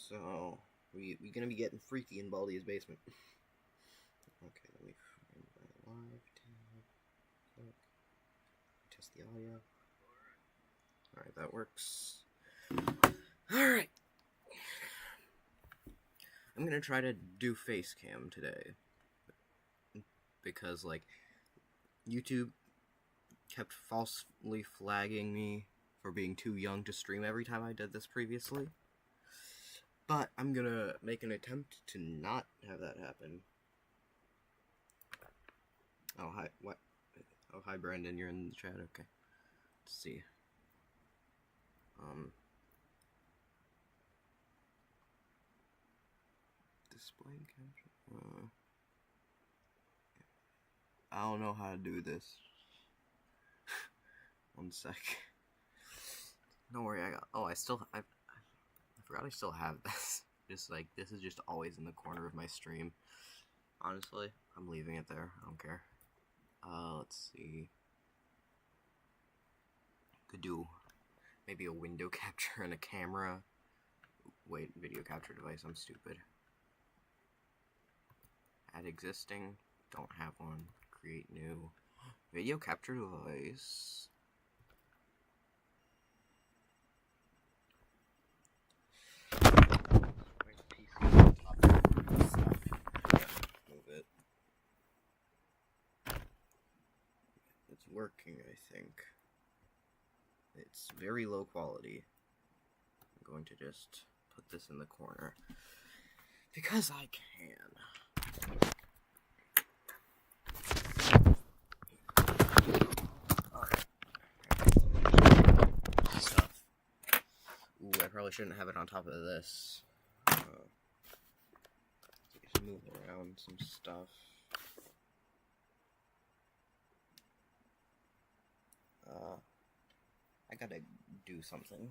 So we gonna be getting freaky in Baldi's basement. Okay, let me find my live tab. Click. Test the audio. Alright, that works. Alright. I'm gonna try to do face cam today. Because, like, YouTube kept falsely flagging me for being too young to stream every time I did this previously. But I'm gonna make an attempt to not have that happen. Oh, hi. What? Oh, hi, Brandon. You're in the chat. Okay. Let's see. Display capture. I don't know how to do this. One sec. Don't worry, I forgot I still have this. Just like, this is just always in the corner of my stream. Honestly, I'm leaving it there. I don't care. Let's see. Could do maybe a window capture and a camera. Wait, video capture device, I'm stupid. Add existing, don't have one. Create new. Video capture device. Move it. It's working, I think. It's very low quality. I'm going to just put this in the corner. Because I can. Alright. Stuff. Ooh, I probably shouldn't have it on top of this. Just move around some stuff. I gotta do something.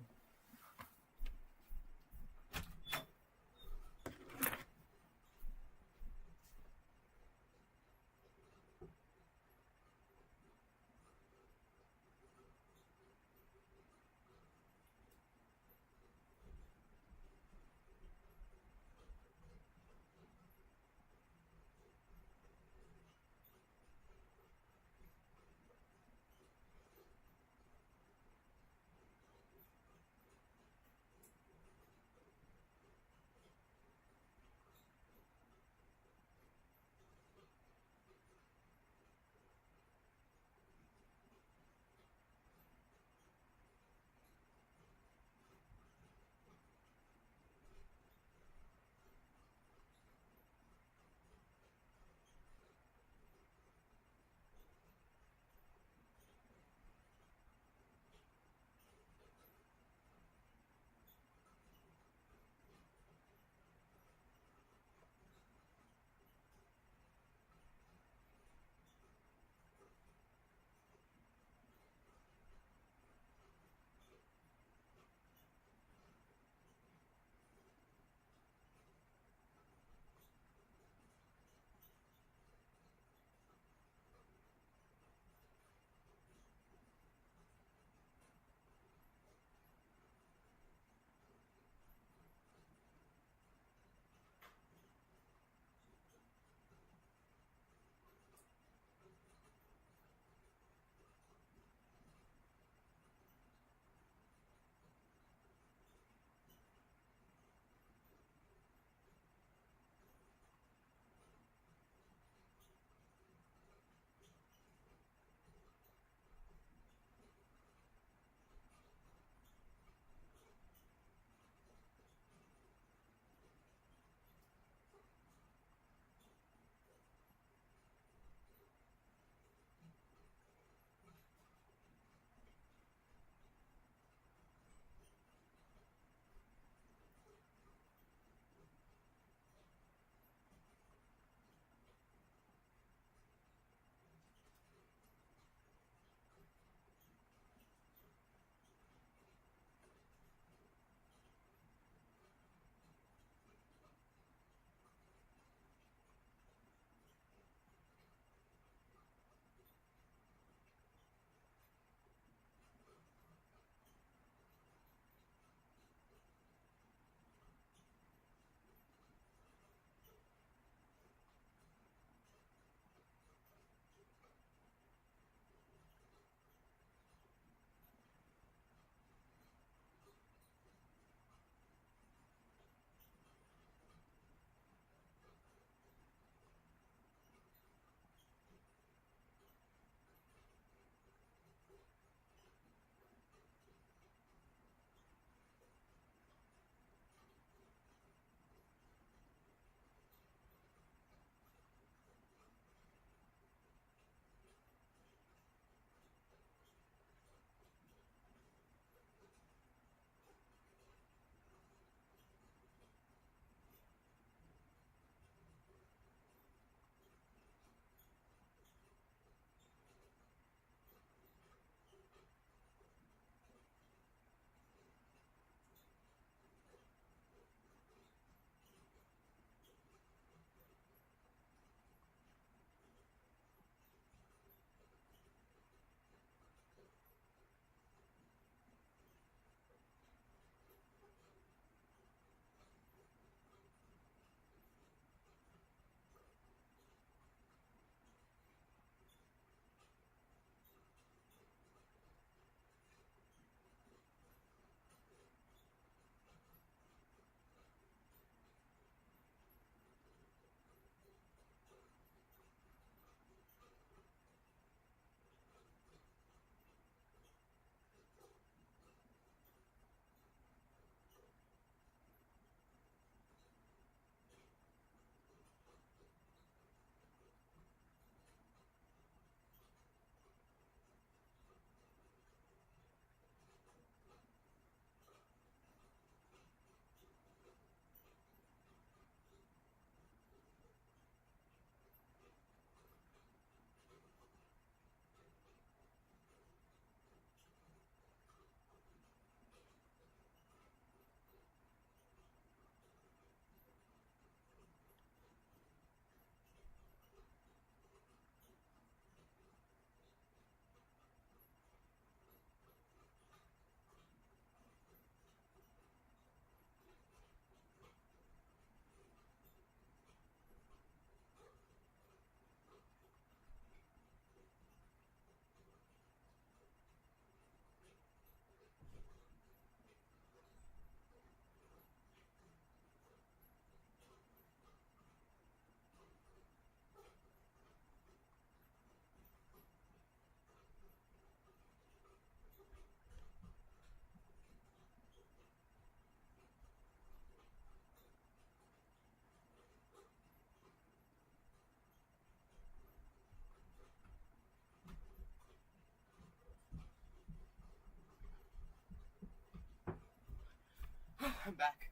I'm back.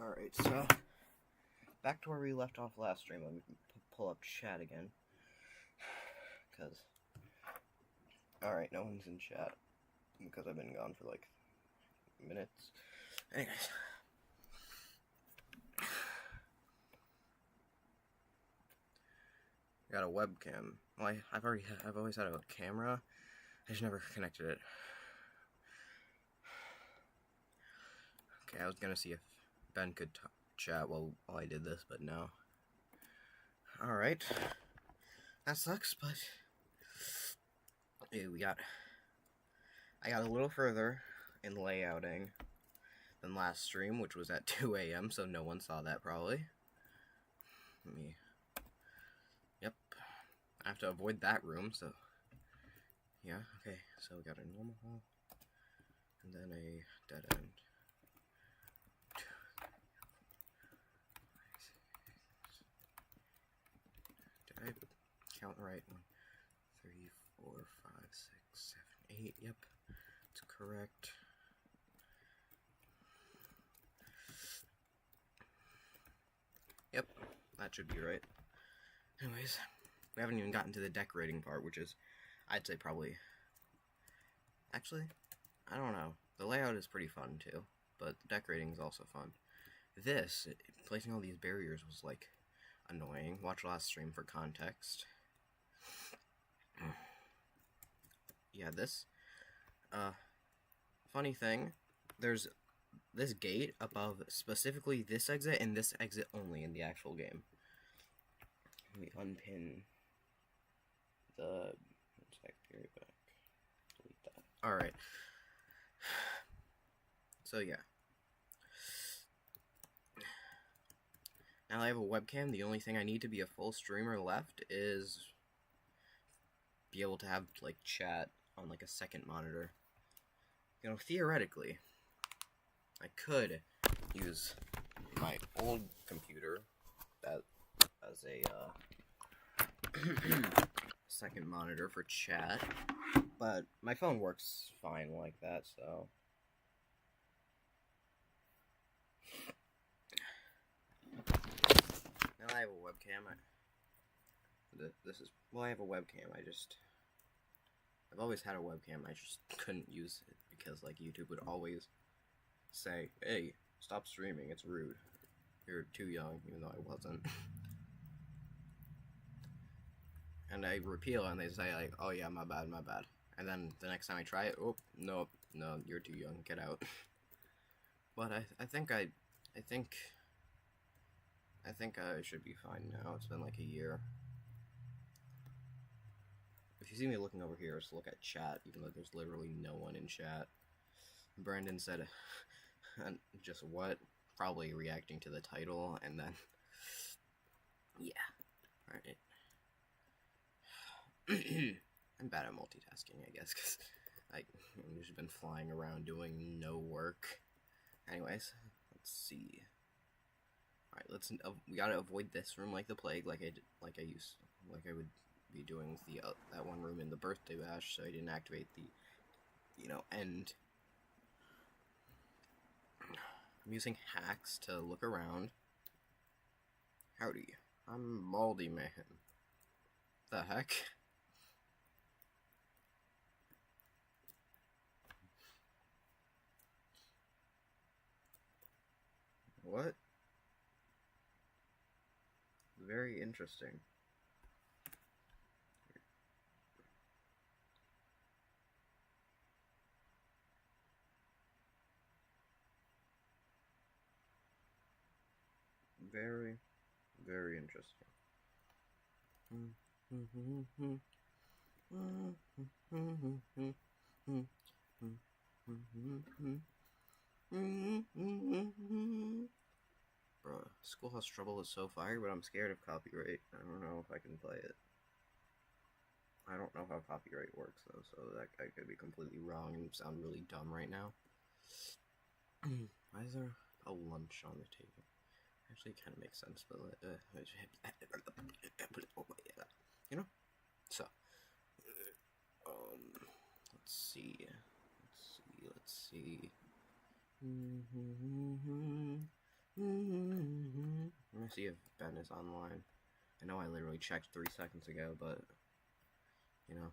Alright, so back to where we left off last stream. Let me pull up chat again. Because, alright, no one's in chat. Because I've been gone for like minutes. Anyways. Got a webcam. Well, I've always had a camera. I just never connected it. Okay, I was gonna see if Ben could chat while I did this, but no. Alright. That sucks, but yeah, I got a little further in layouting than last stream, which was at 2 a.m., so no one saw that probably. Yep. I have to avoid that room, so yeah, okay, so we got a normal hall, and then a dead end. Did I count right? 1, 3, 4, 5, 6, 7, 8, yep, it's correct. Yep, that should be right. Anyways, we haven't even gotten to the decorating part, which is, I'd say probably, actually, I don't know. The layout is pretty fun too, but the decorating is also fun. Placing all these barriers was like annoying. Watch last stream for context. Yeah, funny thing, there's this gate above specifically this exit and this exit only in the actual game. Let me unpin the period back. Delete that. Alright. So yeah. Now I have a webcam. The only thing I need to be a full streamer left is be able to have like chat on like a second monitor. You know, theoretically, I could use my old computer that as a second monitor for chat, but my phone works fine like that, so now I have a webcam. I have a webcam. I've always had a webcam. I just couldn't use it because like YouTube would always say, "Hey, stop streaming. It's rude. You're too young," even though I wasn't. And I repeal, and they say like, "Oh yeah, my bad." And then the next time I try it, oh no, you're too young. Get out. But I think I should be fine now. It's been like a year. If you see me looking over here, just look at chat, even though there's literally no one in chat. Brandon said, just what? Probably reacting to the title, and then, yeah. Alright. I'm bad at multitasking, I guess, because I've just been flying around doing no work. Anyways, let's see. Alright, we gotta avoid this room like the plague, like I would be doing with the that one room in the birthday bash, so I didn't activate the, end. I'm using hacks to look around. Howdy, I'm Baldi Man. The heck? What? Very interesting. Very, very interesting. Bruh, Schoolhouse Trouble is so fire, but I'm scared of copyright. I don't know if I can play it. I don't know how copyright works, though, so that I could be completely wrong and sound really dumb right now. Why is there a lunch on the table? Actually, it kind of makes sense, but so let's see. Let's see. Let me see if Ben is online. I know I literally checked 3 seconds ago, but, you know.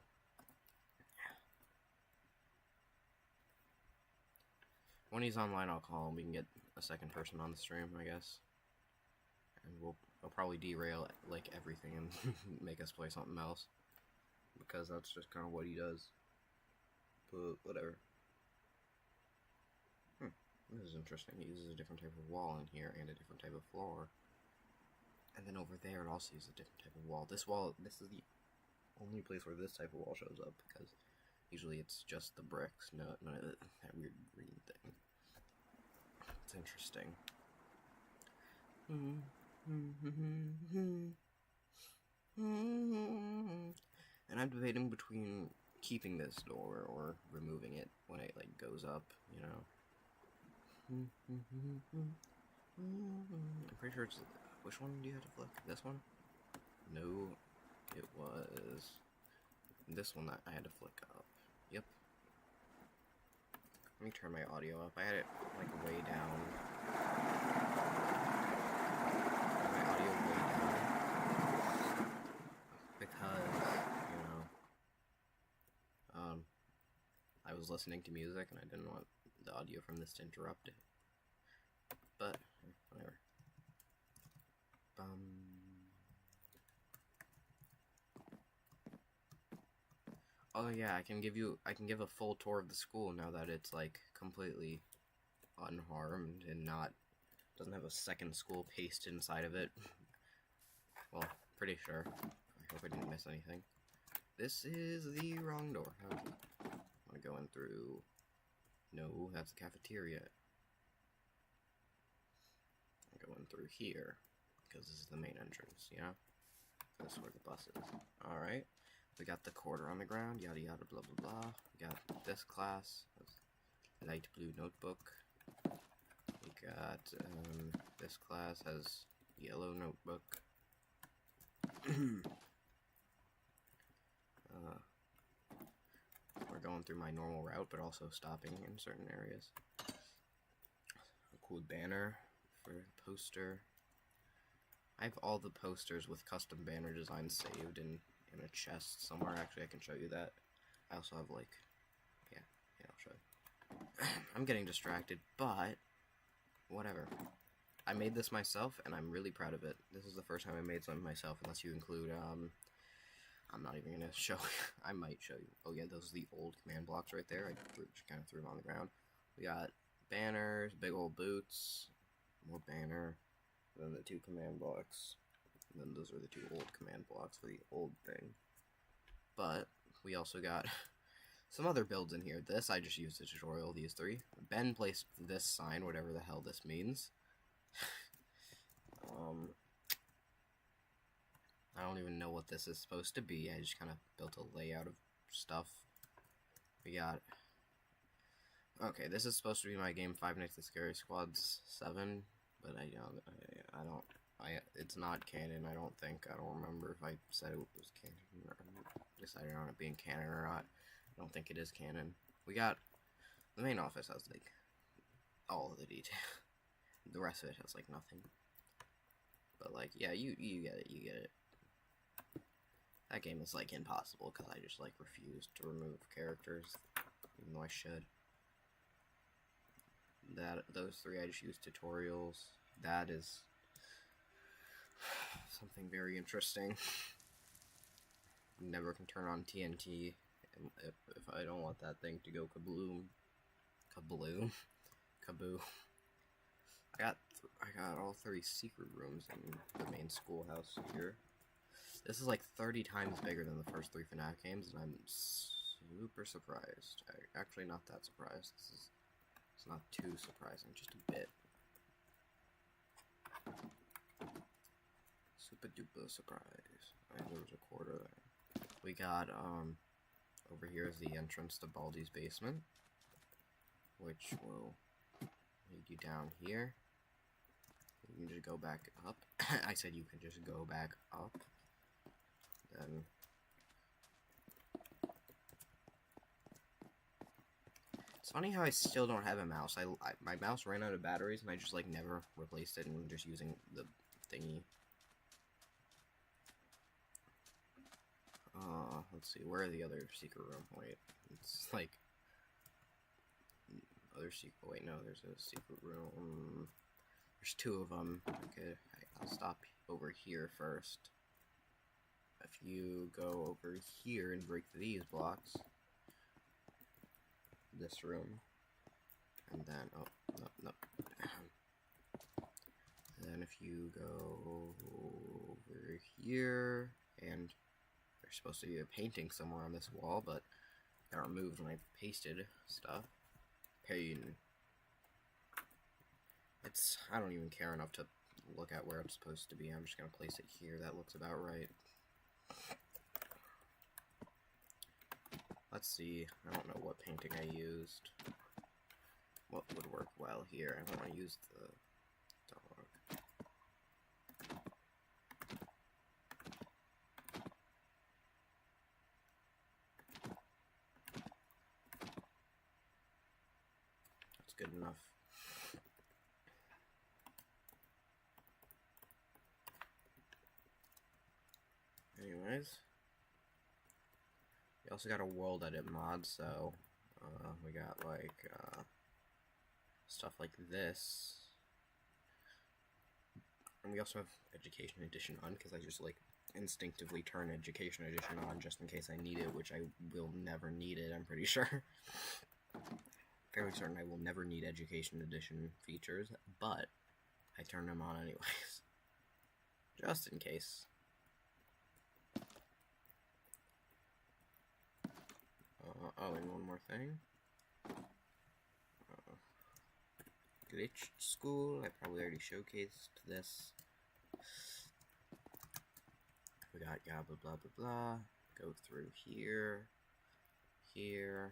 When he's online, I'll call him. We can get a second person on the stream, I guess. And he'll probably derail, like, everything and make us play something else. Because that's just kind of what he does. But, whatever. This is interesting. It uses a different type of wall in here and a different type of floor. And then over there, it also uses a different type of wall. This is the only place where this type of wall shows up, because usually it's just the bricks, none of that weird green thing. It's interesting. And I'm debating between keeping this door or removing it when it, like, goes up, you know. I'm pretty sure it's... Which one do you have to flick? This one? No, it was this one that I had to flick up. Yep. Let me turn my audio up. I had it, like, way down. My audio way down. Because, you know, I was listening to music and I didn't want the audio from this to interrupt it. But, whatever. Oh yeah, I can give a full tour of the school now that it's, like, completely unharmed and doesn't have a second school pasted inside of it. Well, pretty sure. I hope I didn't miss anything. This is the wrong door. I'm gonna go in through... No, that's the cafeteria. I'm going through here, because this is the main entrance, you know? This is where the bus is. Alright. We got the quarter on the ground, yada yada blah blah blah. We got this class, light blue notebook. We got, this class has yellow notebook. We're going through my normal route, but also stopping in certain areas. A cool banner for a poster. I have all the posters with custom banner designs saved in a chest somewhere. Actually, I can show you that. I also have, like, yeah, I'll show you. I'm getting distracted, but whatever. I made this myself, and I'm really proud of it. This is the first time I made something myself, unless you include, I'm not even gonna show you. I might show you. Oh yeah, those are the old command blocks right there. I just kind of threw them on the ground. We got banners, big old boots, more banner, then the 2 command blocks. And then those are the 2 old command blocks for the old thing. But we also got some other builds in here. This I just used a tutorial, these 3. Ben placed this sign, whatever the hell this means. I don't even know what this is supposed to be. I just kind of built a layout of stuff. We got... Okay, this is supposed to be my game Five Nights at Scary Squads 7, but it's not canon, I don't think. I don't remember if I said it was canon or decided on it being canon or not. I don't think it is canon. We got... The main office has, like, all of the detail. The rest of it has, like, nothing. But, like, yeah, you get it, you get it. That game is, like, impossible, because I just, like, refuse to remove characters, even though I should. Those 3 I just used tutorials. That is something very interesting. Never can turn on TNT if I don't want that thing to go kabloom. Kabloom? Kaboo. I got all 3 secret rooms in the main schoolhouse here. This is like 30 times bigger than the first 3 FNAF games, and I'm super surprised. Actually, not that surprised. It's not too surprising, just a bit. Super duper surprise. There was a quarter there. We got, over here is the entrance to Baldi's basement, which will lead you down here. You can just go back up. I said you can just go back up. Then It's funny how I still don't have a mouse. My mouse ran out of batteries, and I just like never replaced it, and I'm just using the thingy. Let's see, where are the other secret room? Wait, it's like other secret. Wait, no, there's a secret room. There's two of them. Okay, I'll stop over here first. If you go over here and break these blocks, this room, and then no. Then if you go over here, and there's supposed to be a painting somewhere on this wall, but I got removed when I pasted stuff. I don't even care enough to look at where it's supposed to be. I'm just gonna place it here. That looks about right. Let's see. I don't know what painting I used. What would work well here? I don't want to use the dog. That's good enough. Anyways, we also got a world edit mod, so we got like stuff like this, and we also have Education Edition on because I just like instinctively turn Education Edition on just in case I need it, which I will never need it. I'm pretty sure. Fairly certain I will never need Education Edition features, but I turn them on anyways, just in case. Oh, and one more thing. Glitched school. I probably already showcased this. We got blah blah blah blah blah. Go through here. Yeah.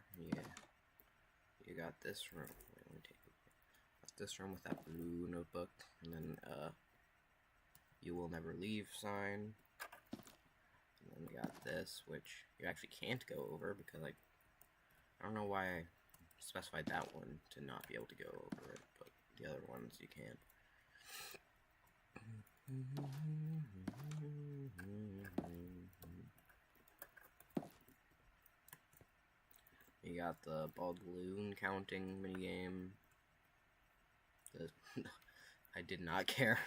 You got this room. Wait, let me take it. Got this room with that blue notebook, and then you will never leave sign. And then we got this, which you actually can't go over because I don't know why I specified that one to not be able to go over it, but the other ones you can. You got the balloon counting minigame. I did not care.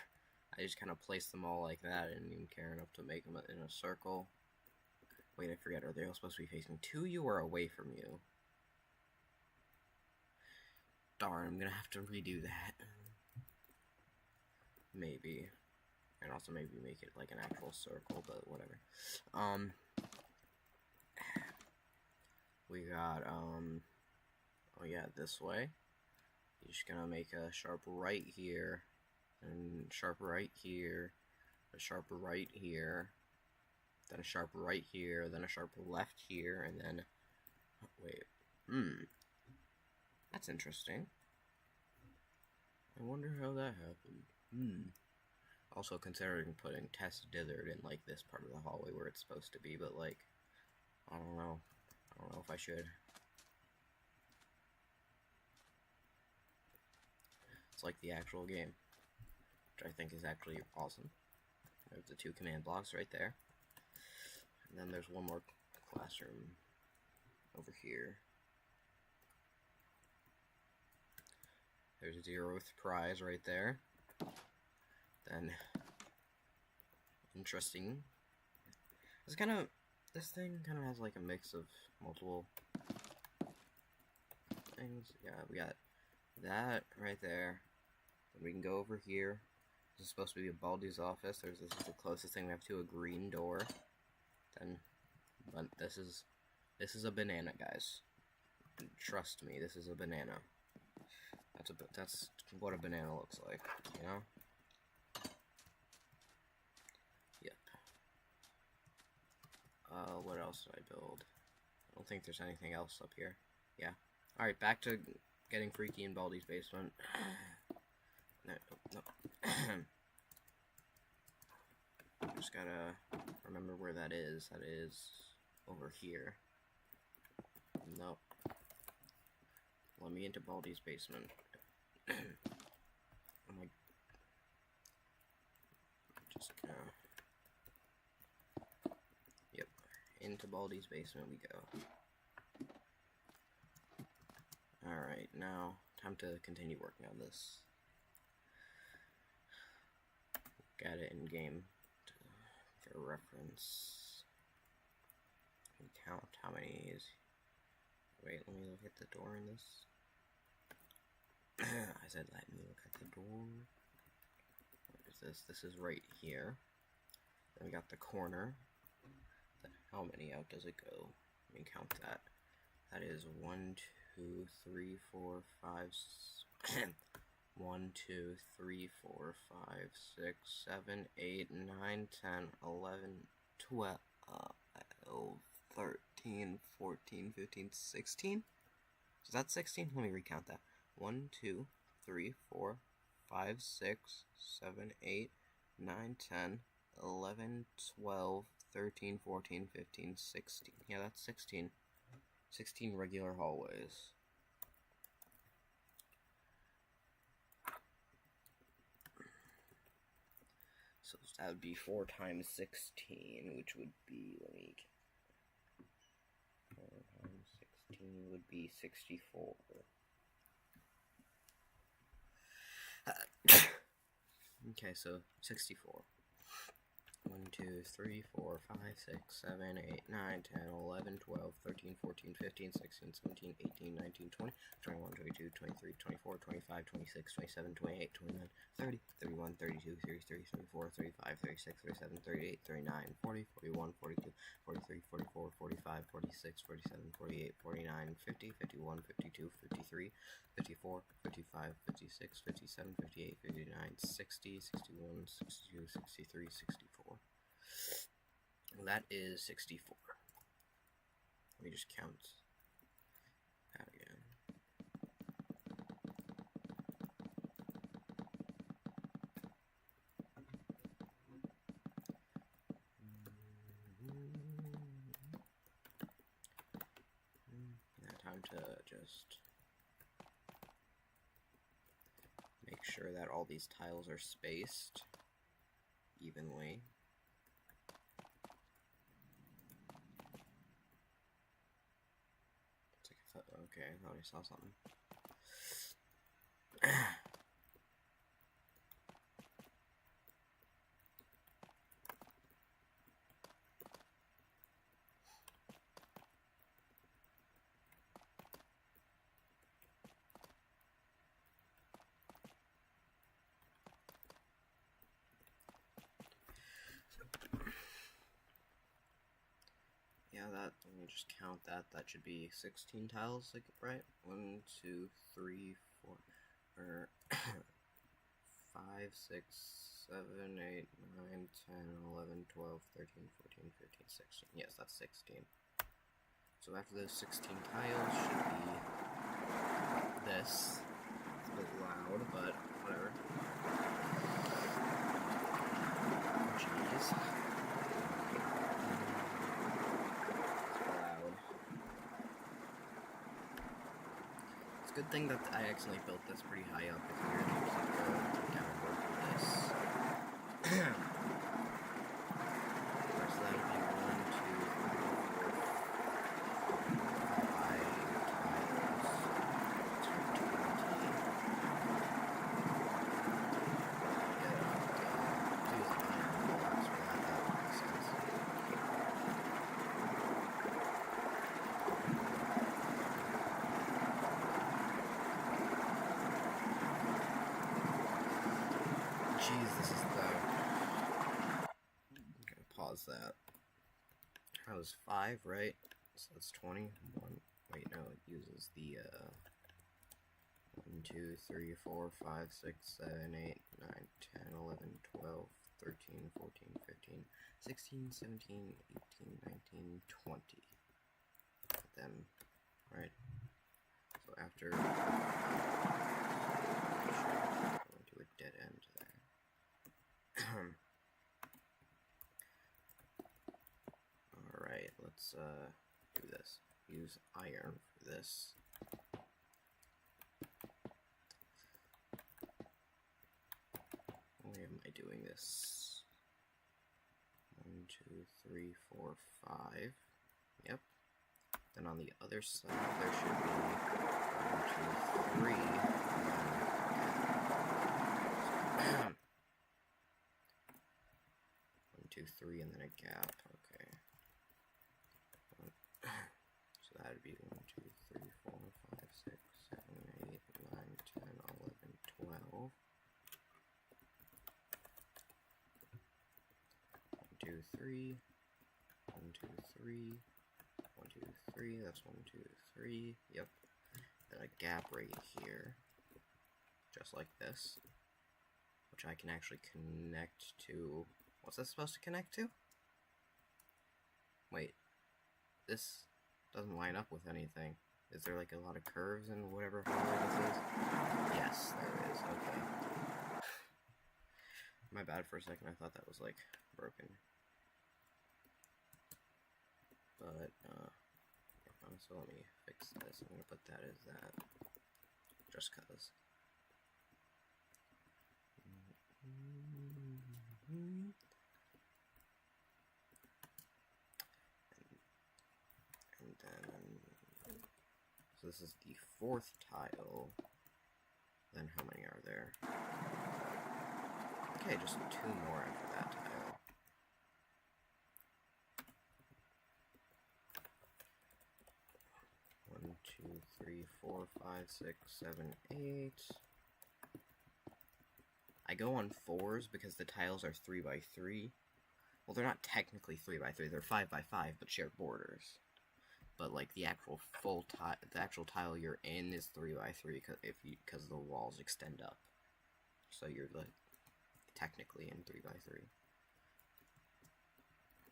I just kind of placed them all like that. I didn't even care enough to make them in a circle. Wait, I forget. Are they all supposed to be facing to you or away from you? Darn, I'm gonna have to redo that. Maybe. And also maybe make it like an actual circle, but whatever. We got, oh yeah, this way. You're just gonna make a sharp right here, and sharp right here, a sharp right here, then a sharp right here, then a sharp left here, and then, wait, that's interesting. I wonder how that happened. Also considering putting Tess Dithered in like this part of the hallway where it's supposed to be, but like, I don't know if I should. It's like the actual game, which I think is actually awesome. There's the two command blocks right there. And then there's one more classroom over here. There's 0th prize right there. Then, interesting. This thing kind of has like a mix of multiple things. Yeah, we got that right there. Then we can go over here. This is supposed to be a Baldi's office. This is the closest thing we have to a green door. Then, but this is a banana, guys. Trust me, this is a banana. That's what a banana looks like, you know? Yep. What else did I build? I don't think there's anything else up here. Yeah. Alright, back to getting freaky in Baldi's basement. No. Just gotta remember where that is. That is over here. Nope. let me into Baldi's basement. I'm like, just gonna, yep, into Baldi's basement we go. Alright, now, time to continue working on this. Got it in game for reference. And count how many is. Wait, let me look at the door in this. I said let me look at the door. Where is this? This is right here. Then we got the corner. How many out does it go? Let me count that. That is 1, 2, 3, 4, 5, 1, 2, 3, 4, 5, 6, 7, 8, 9, 10, 11, 12, 13, 14, 15, 16? Is that 16? Let me recount that. 1, 2, 3, 4, 5, 6, 7, 8, 9, 10, 11, 12, 13, 14, 15, 16. Yeah, that's 16. 16 regular hallways. So that would be 4 times 16, which would be, let me, 4 times 16 would be 64. Okay, so 64. 1, 2, 3, 4, 5, 6, 7, 8, 9, 10, 11, 12, 13, 14, 15, 16, 17, 18, 19, 20, 21, 22, 23, 24, 25, 26, 27, 28, 29, 30, 31, 32, 33, 34, 35, 36, 37, 38, 39, 40, 41, 42, 43, 44, 45, 46, 47, 48, 49, 50, 51, 52, 53, 54, 55, 56, 57, 58, 59, 60, 61, 62, 63, 64. That is 64. Let me just count that again. Now time to just make sure that all these tiles are spaced evenly. Okay, I thought I saw something. Yeah, that, let me just count that. That should be 16 tiles, like, right? 1, 2, 3, 4, or 5, 6, 7, 8, 9, 10, 11, 12, 13, 14, 15, 16. Yes, that's 16. So after those 16 tiles should be this. It's a bit loud, but whatever. Jeez. Good thing that I actually built this pretty high up if you're able to go downward with this. So that would be 1, 2, 3, 4, 5 tiles. 20. Yeah, use iron blocks for that. That would make sense. Jeez, this is the... I'm gonna pause that. That was 5, right? So that's 20. 1. Wait, no, it uses the, 1, 2, 3, 4, 5, 6, 7, 8, 9, 10, 11, 12, 13, 14, 15, 16, 17, 18, 19, 20. Then, right? So after... Go into a dead end there. Alright, let's do this. Use iron for this. doing this. 1, 2, 3, 4, 5. Yep. Then on the other side, there should be 1, 2, 3. 1, 2, 3, and then a gap. Okay. So that would be 1, 2, 3, 4, 5, 6, 7, 8, 9, 10, 11, 12. 1, 2, 3. 1, 2, 3. 1, 2, 3. That's 1, 2, 3. Yep. Then a gap right here, just like this, which I can actually connect to. What's that supposed to connect to? Wait, this doesn't line up with anything. Is there like a lot of curves in whatever hallway this is? Yes, there is. Okay. My bad for a second. I thought that was like broken. But so let me fix this. I'm gonna put that as that, just cause. And then, so this is the 4th tile. Then how many are there? Okay, just 2 more after that tile. One, 2, 3, 4, 5, 6, 7, 8. I go on 4s because the tiles are 3 by 3. Well, they're not technically 3 by 3; they're 5 by 5, but share borders. But like the actual the actual tile you're in is 3 by 3 because the walls extend up. So you're like technically in 3 by 3.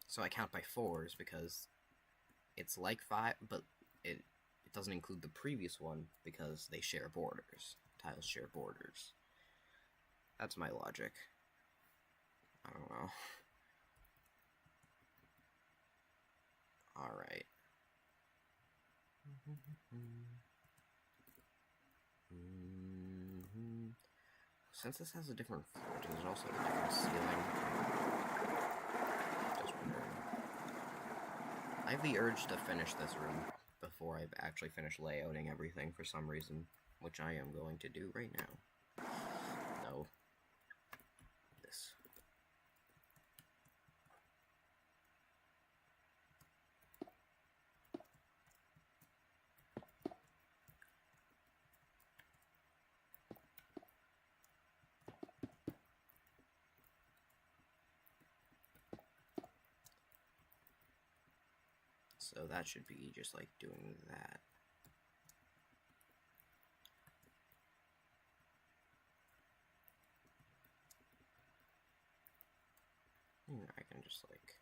So I count by 4s because it's like 5, but it doesn't include the previous one because they share borders. Tiles share borders. That's my logic. I don't know. Alright. Since this has a different floor, there's also a different ceiling. Just wondering. I have the urge to finish this room before I've actually finished layouting everything for some reason, which I am going to do right now. No. This. So that should be just like doing that. I can just like,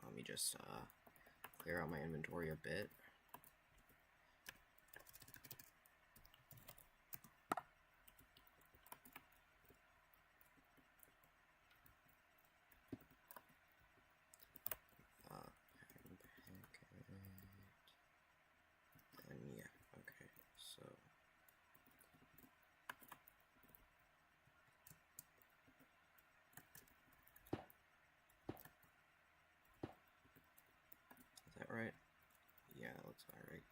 let me just clear out my inventory a bit. And yeah, okay, so is that right? Yeah, that looks about right.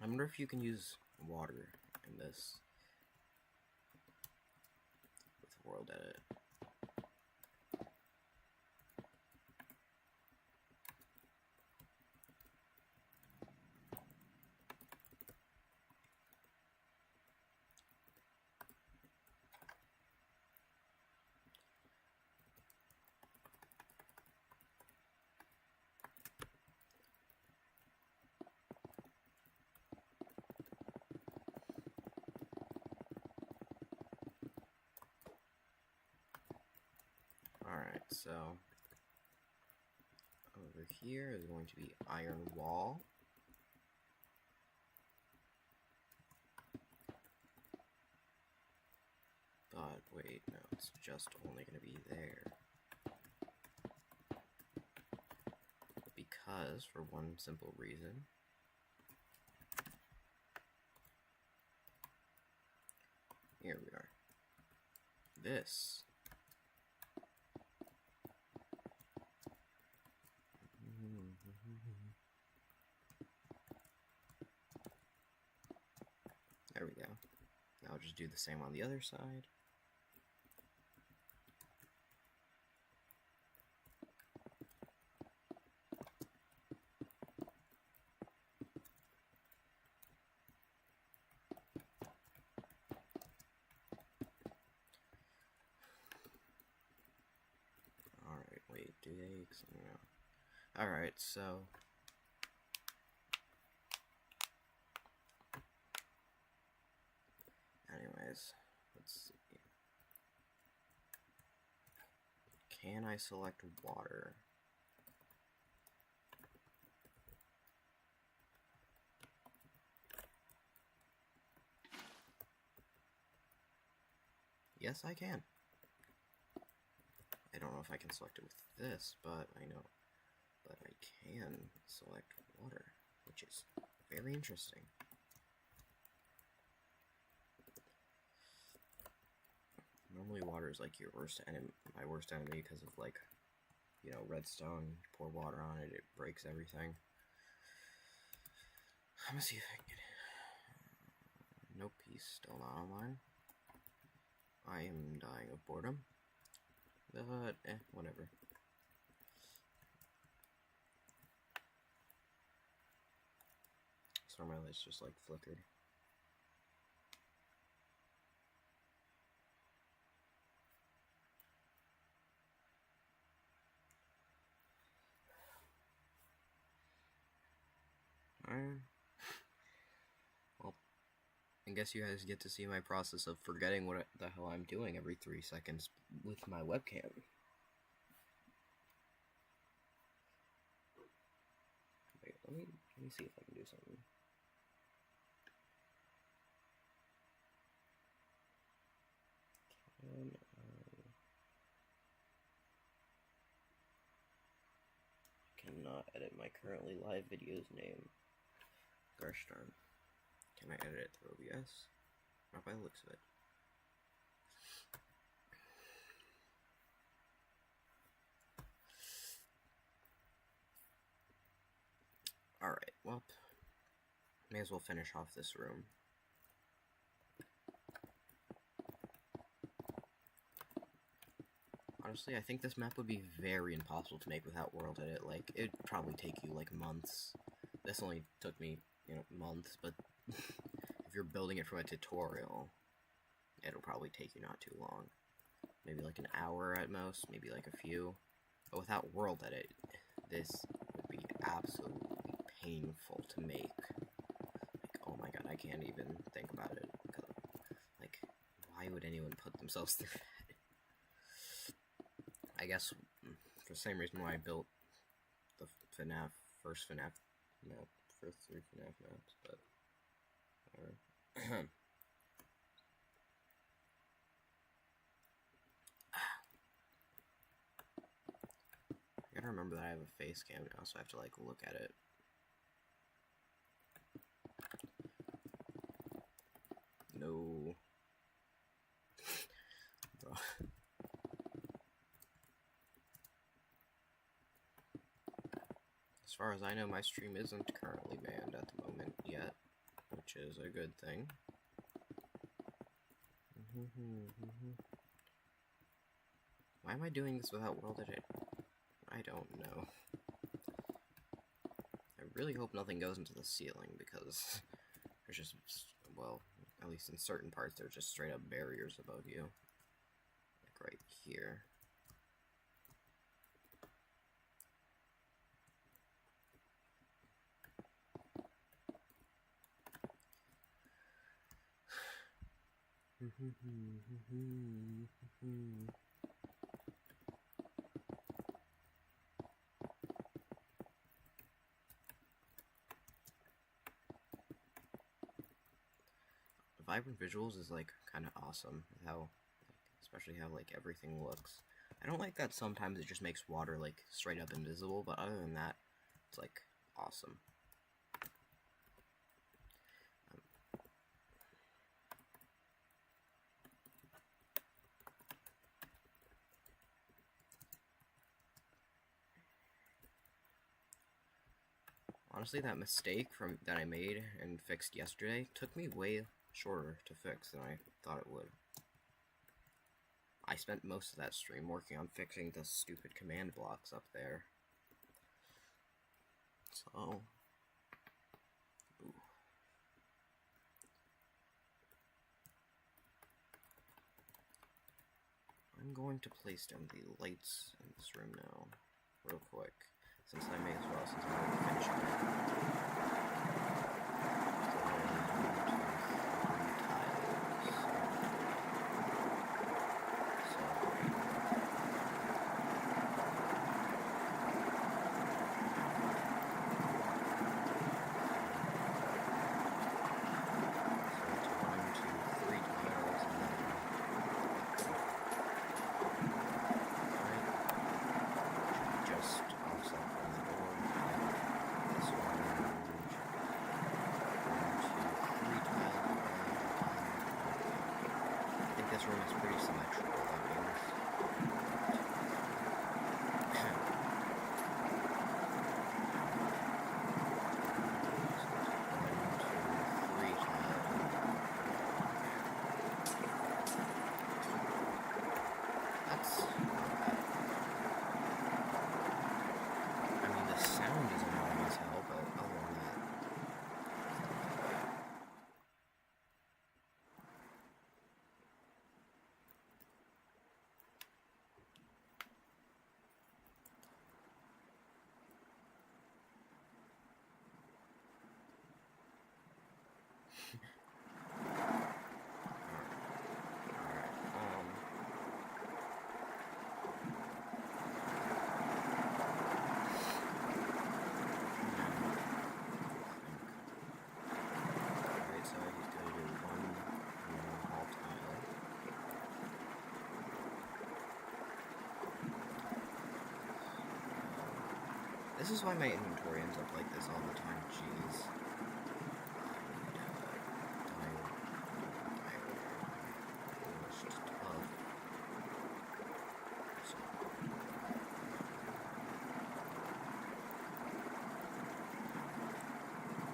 I wonder if you can use water in this with World Edit. Alright, so over here is going to be iron wall. thought, wait, no, it's just only going to be there. Because, for one simple reason, here we are. This there we go. Now I'll just do the same on the other side. Alright, wait, do they? No. Alright, so anyways, let's see. Can I select water? Yes, I can. I don't know if I can select it with this, but I know. But I can select water, which is very interesting. Normally water is like your worst enemy, my worst enemy, because of like, you know, redstone, pour water on it, it breaks everything. I'm gonna see if I can get it. No piece, still not online. I am dying of boredom. But, whatever. So my lights just like flickered. Well, I guess you guys get to see my process of forgetting what the hell I'm doing every 3 seconds with my webcam. Wait, let me see if I can do something. Cannot edit my currently live video's name. Gosh darn. Can I edit it through OBS? Not by the looks of it. Alright, well, may as well finish off this room. Honestly, I think this map would be very impossible to make without world edit. Like, it'd probably take you, like, months. This only took me, you know, months, but if you're building it from a tutorial, it'll probably take you not too long. Maybe, like, an hour at most, maybe, like, a few. But without world edit, this would be absolutely painful to make. Like, oh my god, I can't even think about it. Like, why would anyone put themselves through that? I guess for the same reason why I built the first FNAF map, first 3 FNAF maps, but whatever. I gotta remember that I have a face cam now, so I have to like look at it. No. Bro. As far as I know, my stream isn't currently banned at the moment yet, which is a good thing. Why am I doing this without world edit? I don't know. I really hope nothing goes into the ceiling, because there's just, well, at least in certain parts, there's just straight up barriers above you. Like right here. Vibrant visuals is like kind of awesome. How especially how like everything looks. I don't like that sometimes it just makes water like straight up invisible, but other than that, it's like awesome. Honestly, that mistake that I made and fixed yesterday took me way shorter to fix than I thought it would. I spent most of that stream working on fixing the stupid command blocks up there. So... Ooh. I'm going to place down the lights in this room now, real quick, since I may as well, since I'm already finishing it. This room is pretty symmetrical, that means. That's not bad. I mean, the sound is annoying as hell, but other than that, this is why my inventory ends up like this all the time, jeez.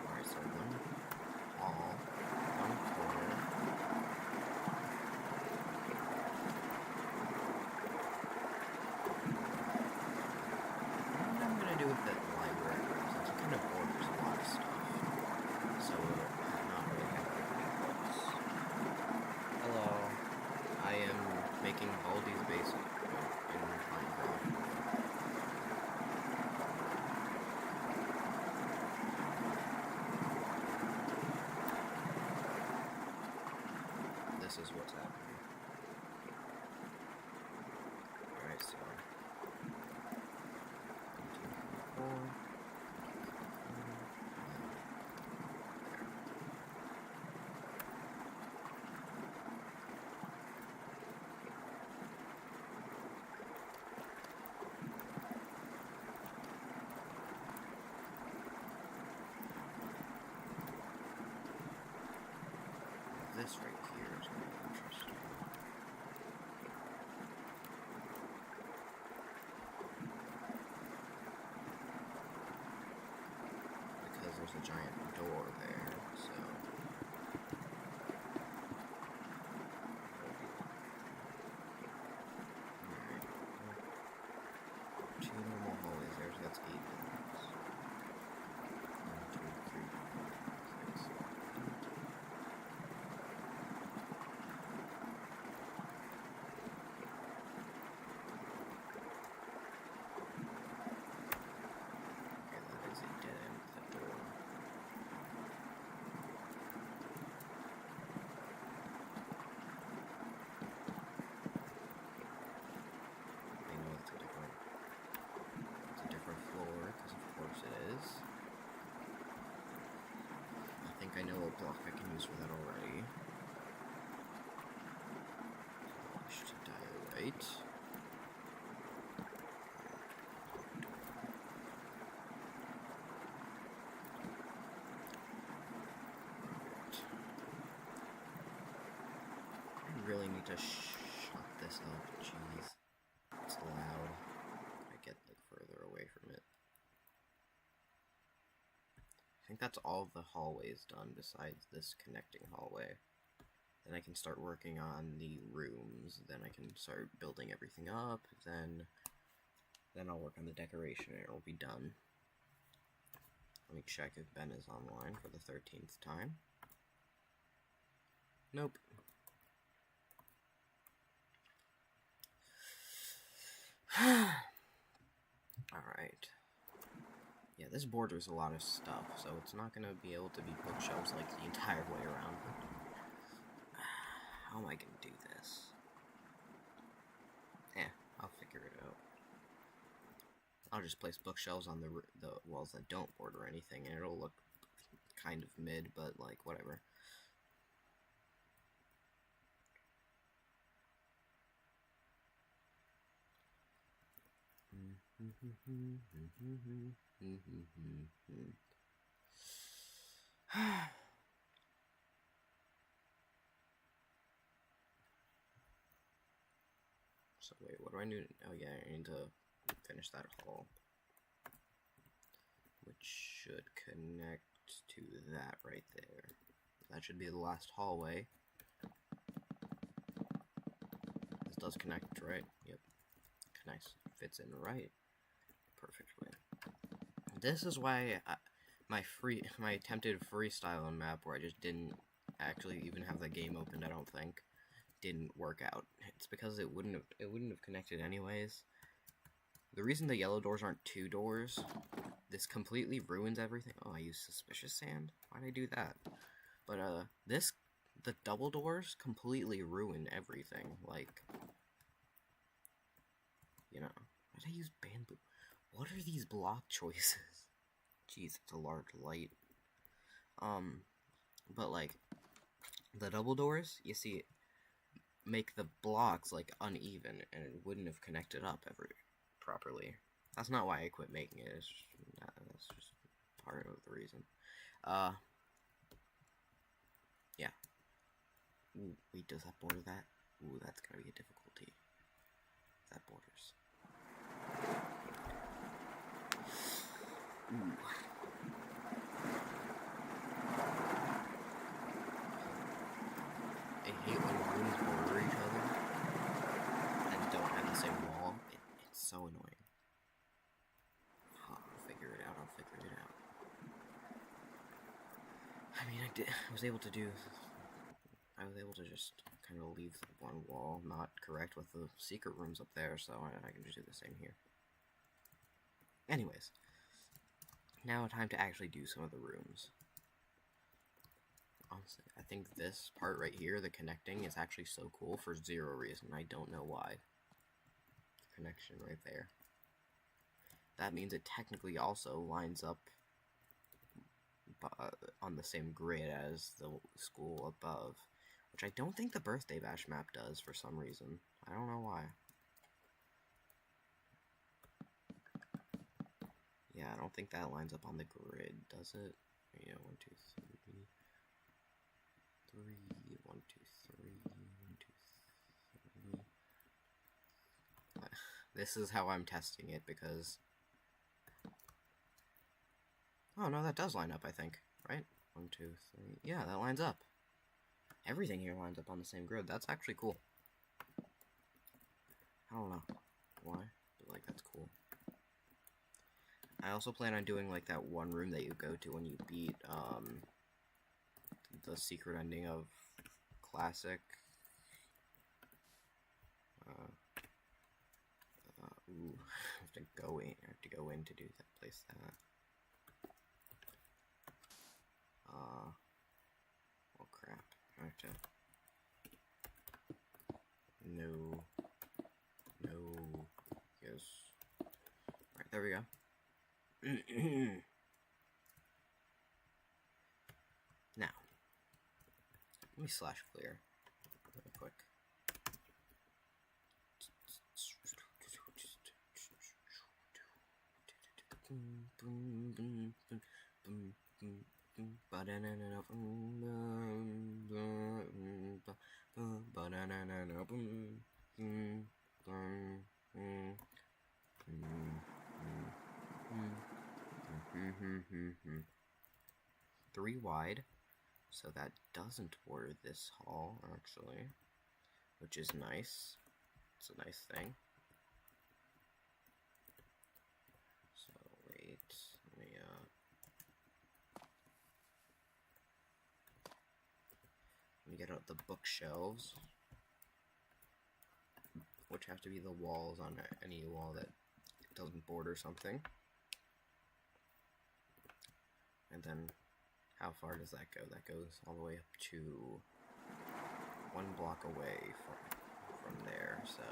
Alright, so one wall, one corner. What I'm gonna do with the library room, since it kind of borders a lot of stuff, so it'll not really have that many books. Hello, I am making Baldi's basement in Minecraft. This is what's happening. Alright, so 1, 2, 3, 4. This right here is going to be interesting. Because there's a giant door there, so... Alright. 2 normal hallways there, so that's 8 blocks. 1, 2, 3, 4, 6, 7, 8. I know what block I can use for that already. Polished Alright. I really need to shut this up. Jeez. It's loud. I get like further away from it. I think that's all the hallways done besides this connecting hallway. Then I can start working on the rooms. Then I can start building everything up. Then I'll work on the decoration and it'll be done. Let me check if Ben is online for the 13th time. Nope. Alright. Yeah, this borders a lot of stuff, so it's not going to be able to be bookshelves like the entire way around. How am I going to do this? I'll figure it out. I'll just place bookshelves on the walls that don't border anything, and it'll look kind of mid, but like, whatever. So wait, what do I need? Oh yeah, I need to finish that hall, which should connect to that right there. That should be the last hallway. This does connect, right? Yep, connects, fits in right perfectly. This is why my attempted freestyle map, where I just didn't actually even have the game opened, I don't think, didn't work out. It's because it wouldn't have connected anyways. The reason the yellow doors aren't 2 doors, this completely ruins everything. Oh, I used suspicious sand? Why'd I do that? But the double doors completely ruin everything. Like, you know, why'd I use bamboo? What are these block choices? Jeez, it's a large light. But like, the double doors, you see, make the blocks like uneven, and it wouldn't have connected up properly. That's not why I quit making it. It's just, that's just part of the reason. Yeah. Ooh, wait, does that border that? Ooh, that's gonna be a difficulty. That borders. Ooh. I hate when rooms border each other and don't have the same wall. It's so annoying. I'll figure it out. I mean, I was able to just kind of leave one wall not correct with the secret rooms up there, so I can just do the same here. Anyways, now time to actually do some of the rooms. Honestly, I think this part right here, the connecting, is actually so cool for 0 reason. I don't know why. The connection right there. That means it technically also lines up on the same grid as the school above, which I don't think the birthday bash map does for some reason. I don't know why. Yeah, I don't think that lines up on the grid, does it? Yeah, 1, 2, 3. 1, 2, 3. 1, 2, 3. This is how I'm testing it, because... Oh, no, that does line up, I think. Right? 1, 2, 3. Yeah, that lines up. Everything here lines up on the same grid. That's actually cool. I don't know why, but, like, that's cool. I also plan on doing, like, that one room that you go to when you beat, the secret ending of Classic. Ooh, I have to go in to do that, place that. Oh crap, I have to... No, yes. Alright, there we go. Now, let me slash clear real quick. Three wide, so that doesn't border this hall, actually, which is nice. It's a nice thing. So, wait, let me get out the bookshelves, which have to be the walls on any wall that doesn't border something. And then, how far does that go? That goes all the way up to 1 block away from there, so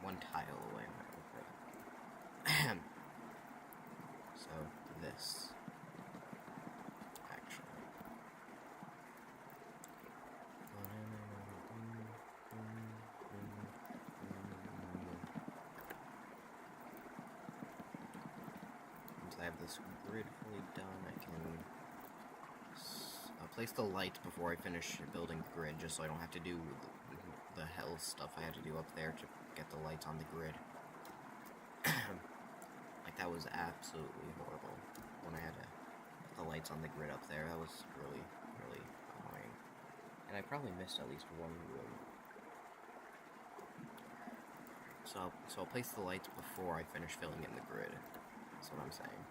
1 tile away. So this, actually. Once I have this grid fully done, I can place the lights before I finish building the grid, just so I don't have to do the hell stuff I had to do up there to get the lights on the grid. Like, that was absolutely horrible when I had to put the lights on the grid up there. That was really, really annoying. And I probably missed at least one room. So I'll place the lights before I finish filling in the grid. That's what I'm saying.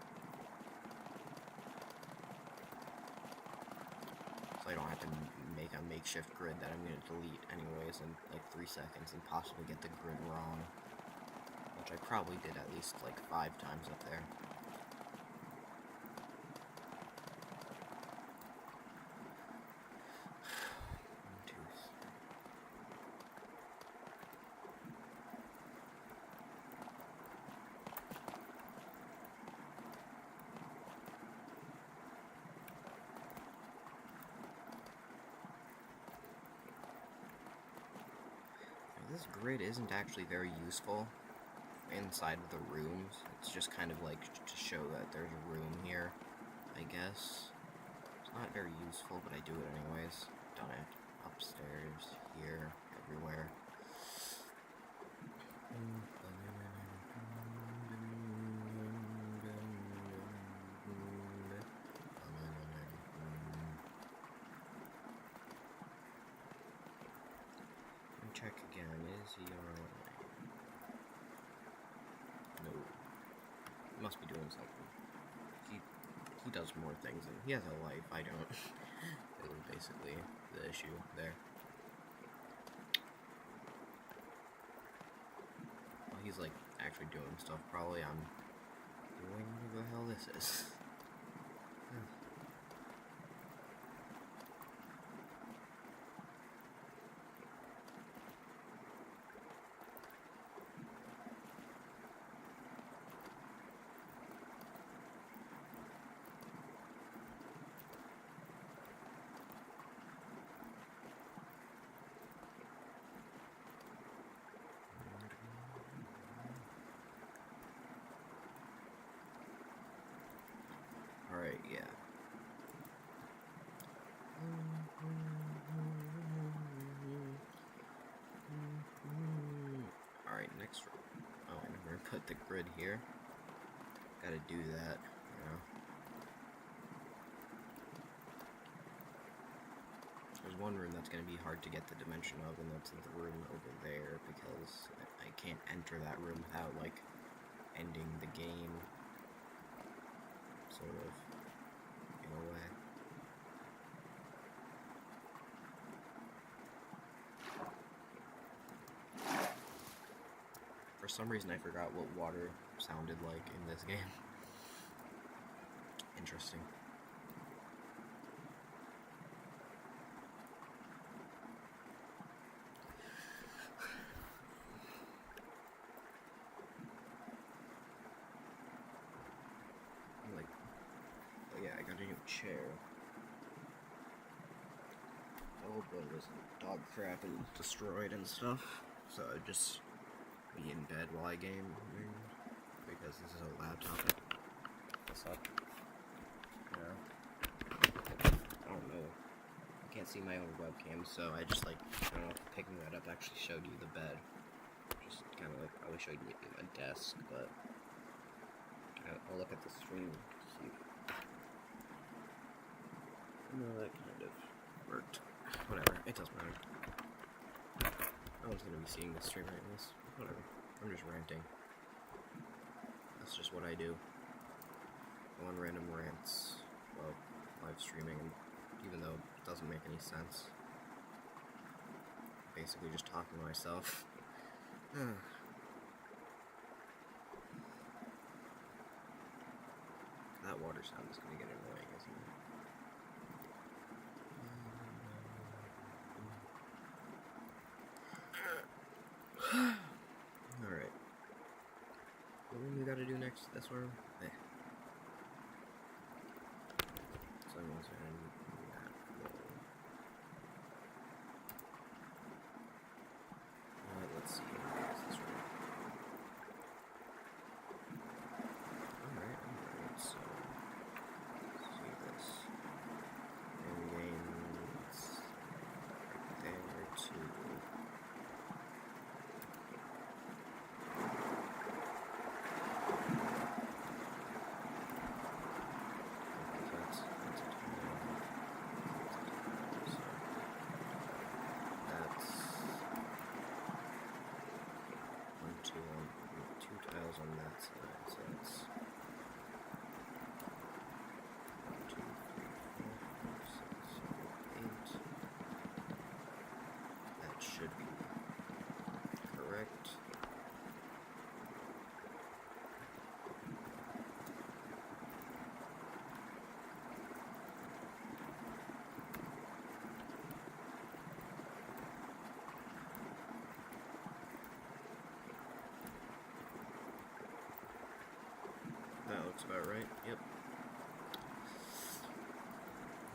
So I don't have to make a makeshift grid that I'm going to delete anyways in like 3 seconds and possibly get the grid wrong. Which I probably did at least like 5 times up there. This grid isn't actually very useful inside of the rooms. It's just kind of like to show that there's a room here, I guess. It's not very useful, but I do it anyways. Done it. Upstairs, here, everywhere. Check again. Is he online? No. He must be doing something. He does more things, and he has a life. I don't. It was basically the issue there. Well, he's like actually doing stuff. Probably I'm doing whatever the hell this is. Alright, yeah. Alright, next room. Oh, I never put the grid here. Gotta do that, you know. There's one room that's gonna be hard to get the dimension of, and that's the room over there, because I can't enter that room without, like, ending the game. Sort of, in a way. For some reason, I forgot what water sounded like in this game. Interesting. Yeah, I got a new chair. The old one was dog crap and destroyed and stuff, so I'd just be in bed while I game, because this is a laptop. this up. You know? I don't know. I can't see my own webcam, so I just like, I don't know if picking that up actually showed you the bed. Just kind of like, probably showed you my desk, but I'll look at the stream to see. No, that kind of worked. Whatever, it doesn't matter. No one's gonna be seeing this stream right this. Whatever. I'm just ranting. That's just what I do. Go on random rants while live streaming, even though it doesn't make any sense. Basically just talking to myself. That water sound is gonna get annoying, isn't it? Alright. What room we gotta do next? This room? Eh. So I'm also gonna do that floor. Let's see. Where's this room? Alright, so let's see this. End game, it's right there too. On that side, so it's 1, 2, 3, 4, 5, 6, 7, 8. That should be correct. That looks about right, yep.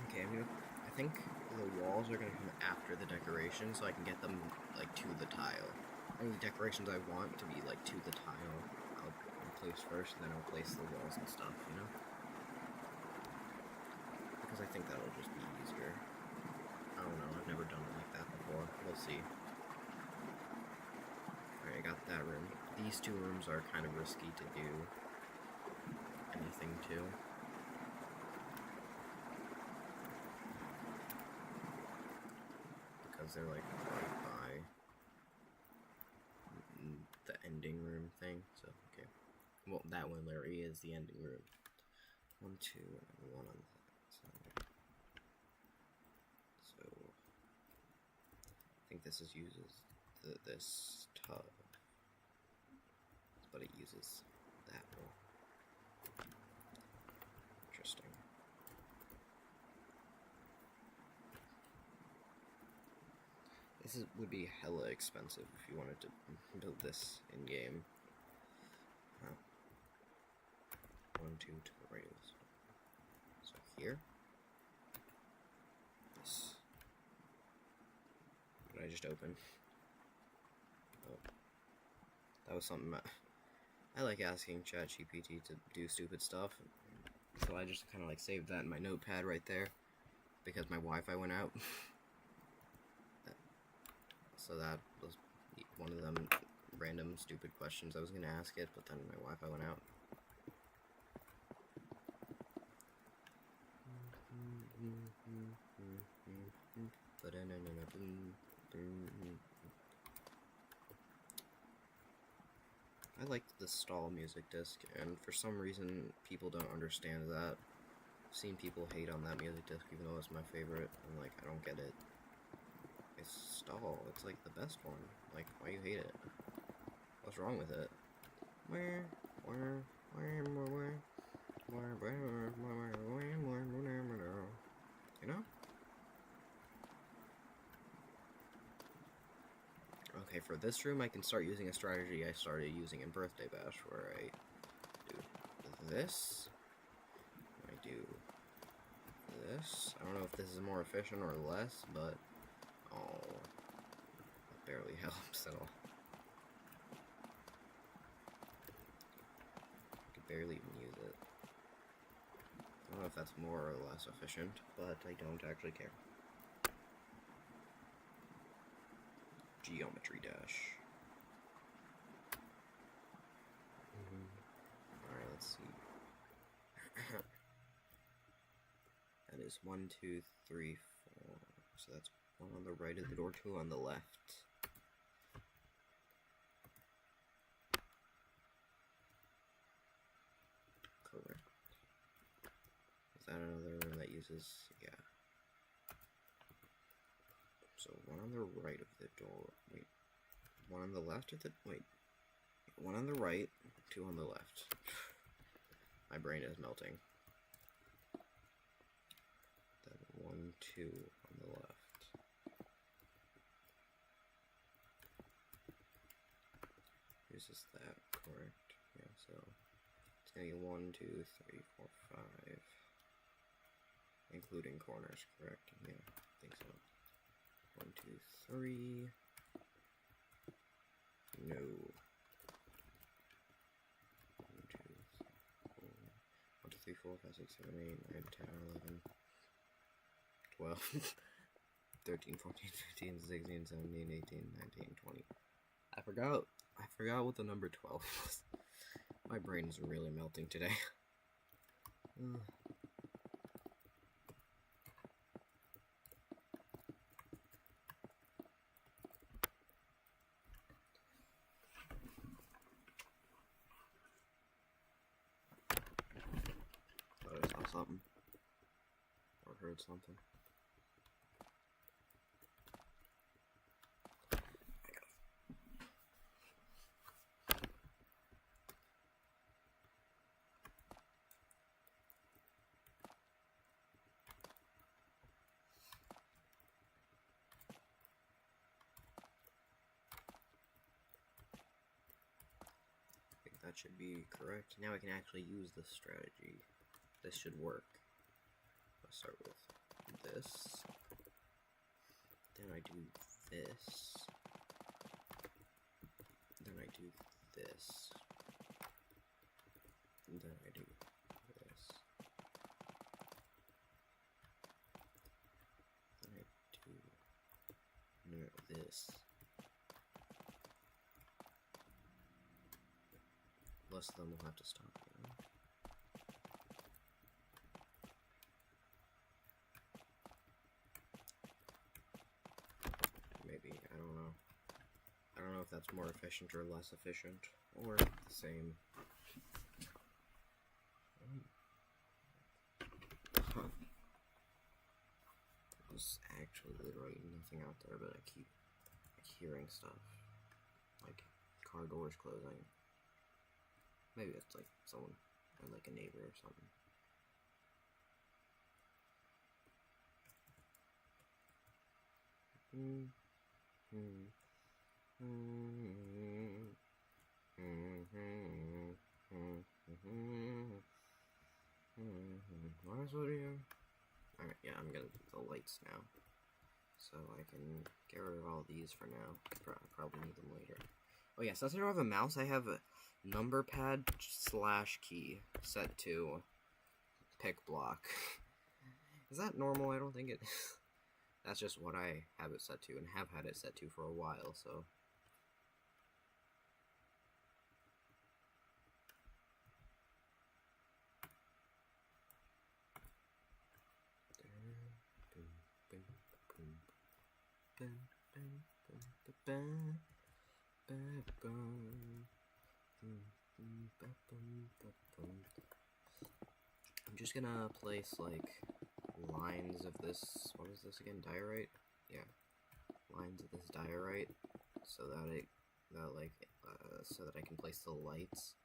Okay, I think the walls are gonna come after the decorations, so I can get them, like, to the tile. Any decorations I want to be, like, to the tile, I'll place first, and then I'll place the walls and stuff, you know? Because I think that'll just be easier. I don't know, I've never done it like that before. We'll see. Alright, I got that room. These two rooms are kind of risky to do anything to. Because they're like right by the ending room thing, so okay. Well, that one literally is the ending room. 1, 2, and 1 on that side. So I think this uses this tub, but it uses that one. Interesting. This would be hella expensive if you wanted to build this in game. 1, 2 to the right of this one. So here. This. What did I just open? Oh. That was something I like asking ChatGPT to do stupid stuff. So I just kind of like saved that in my notepad right there. Because my Wi-Fi went out. So that was one of them random stupid questions I was going to ask it, but then my Wi-Fi went out. I liked the stall music disc, and for some reason people don't understand that. I've seen people hate on that music disc even though it's my favorite. I'm like, I don't get it. It's stall. It's like the best one. Like, why you hate it? What's wrong with it? You know? Okay, for this room, I can start using a strategy I started using in Birthday Bash, where I do this. I do this. I don't know if this is more efficient or less, but oh, it barely helps at all. I could barely even use it. don't know if that's more or less efficient, but I don't actually care. Geometry dash. Alright, let's see. That is 1, 2, 3, 4. So that's 1 on the right of the door, 2 on the left. Correct. Is that another room that uses... yeah. So 1 on the right of the door. Wait. 1 on the left of the... wait. 1 on the right, 2 on the left. My brain is melting. Then 1, 2 on the left. Uses that, correct? Yeah, so it's gonna be 1, 2, 3, 4, 5. Including corners, correct? Yeah, I think so. 1, 2, 3. No. 1, 2, 4. 1, 2, 3, 4, 5, 6, 7, 8, 9, 10, 11, 12, 13, 14, 15, 16, 17, 18, 19, 20. I forgot what the number 12 was. My brain is really melting today. Thought I saw something. Or heard something. That should be correct. Now I can actually use this strategy. This should work. Let's start with this. Then I do this. Then I do this. And then I do this. Then I do this. Less of them will have to stop, you know? Maybe, I don't know. I don't know if that's more efficient or less efficient, or the same. Huh. There's actually literally nothing out there, but I keep hearing stuff. Like, car doors closing. Maybe it's like someone, or like a neighbor or something. Alright, yeah, I'm gonna do the lights now. So I can get rid of all these for now. Probably need them later. Oh yeah, since I don't have a mouse, I have a number pad / key set to pick block. Is that normal? I don't think it is. That's just what I have it set to, and have had it set to for a while, so. I'm just gonna place, like, lines of this, what is this again, diorite? Yeah, lines of this diorite, so that so that I can place the lights,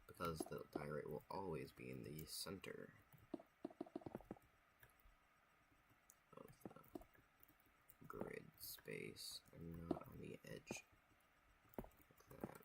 because the diorite will always be in the center of the grid space, and not on the edge, like that.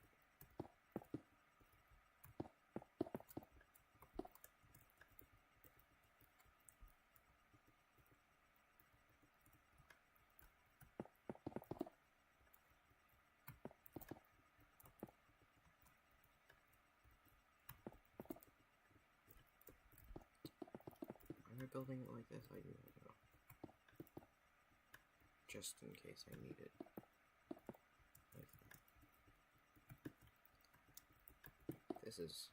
start building it like this? I don't know. Just in case I need it. Like that. This is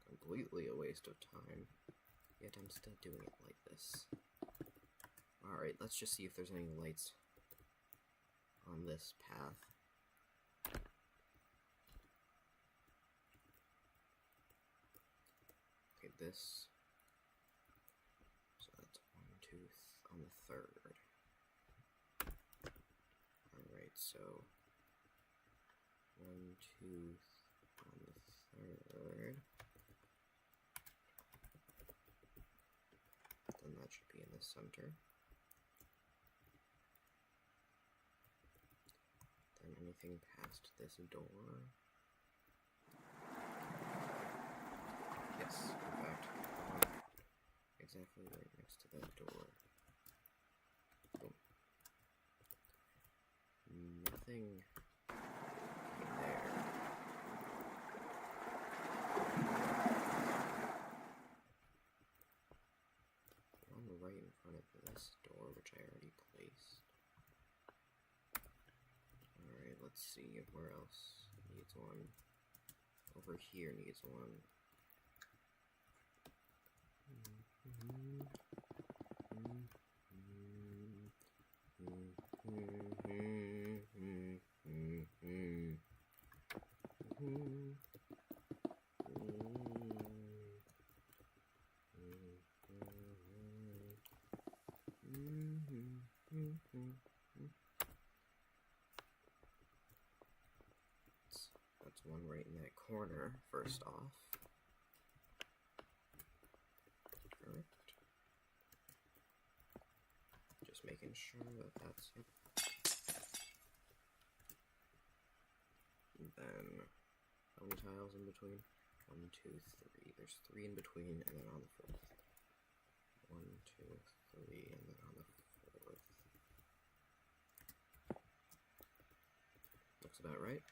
completely a waste of time. Yet I'm still doing it like this. Alright, let's just see if there's any lights on this path. Okay, this. So that's 1 tooth on the third. Alright, so 1 tooth on the third. Then that should be in the center. Then anything past this door. Yes, in fact, exactly right next to that door. Boom. Nothing there. One right in front of this door, which I already placed. Alright, let's see where else needs one. Over here needs one. That's one right in that corner, first off. Correct. Just making sure that that's it. And then, how many tiles in between? 1, 2, 3. There's 3 in between, and then on the fourth. 1, 2, 3, and then on the fourth. Looks about right.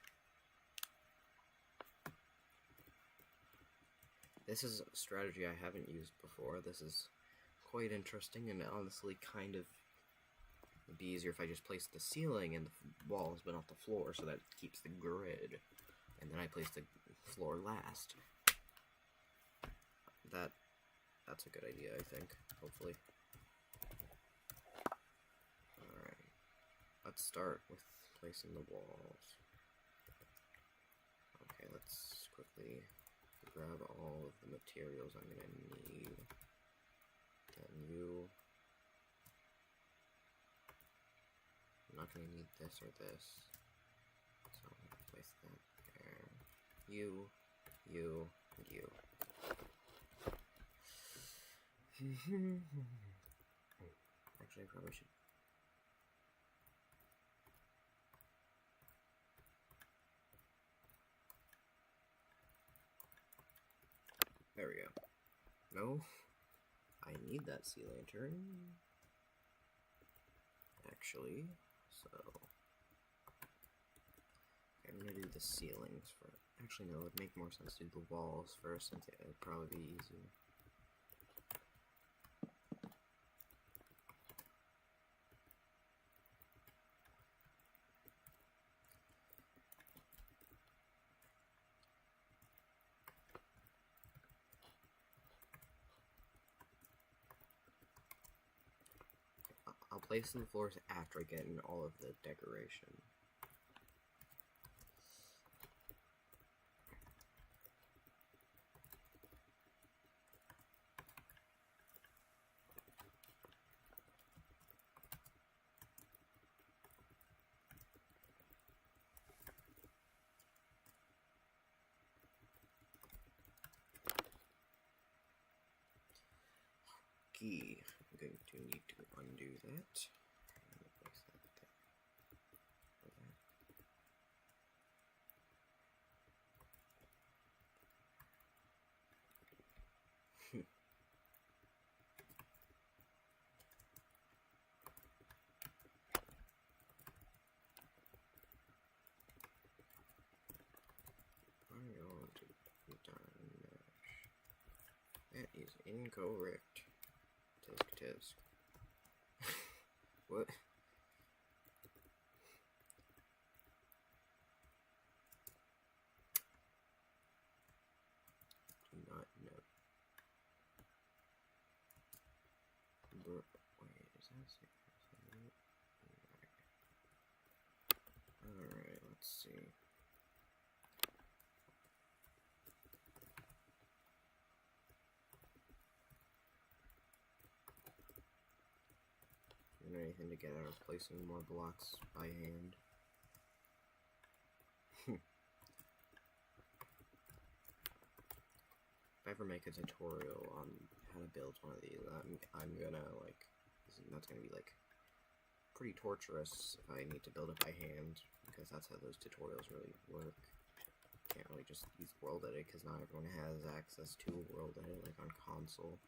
This is a strategy I haven't used before. This is quite interesting, and honestly kind of would be easier if I just placed the ceiling and the walls, but not the floor, so that keeps the grid. And then I place the floor last. That's a good idea, I think. Hopefully. Alright. Let's start with placing the walls. Okay, let's quickly grab all of the materials I'm gonna need. Then you... I'm not gonna need this or this. So I'm gonna place that there. You, and you. Actually, I probably should... There we go. No, I need that sea lantern. Actually, so... Okay, I'm gonna do the ceilings for... Actually, no, it would make more sense to do the walls first, since it would probably be easier. I'll place the floors after I get in all of the decoration. Okay, I'm going to need to undo that. I'm going to place that there. Or that. I'm going to darn mesh. That is incorrect. Tisk tisk. What? Do not know. Wait, is that safe? Alright, let's see. Is there anything to get out of placing more blocks by hand? If I ever make a tutorial on how to build one of these, I'm gonna like, that's gonna be like pretty torturous if I need to build it by hand, because that's how those tutorials really work. Can't really just use World Edit because not everyone has access to World Edit like on console.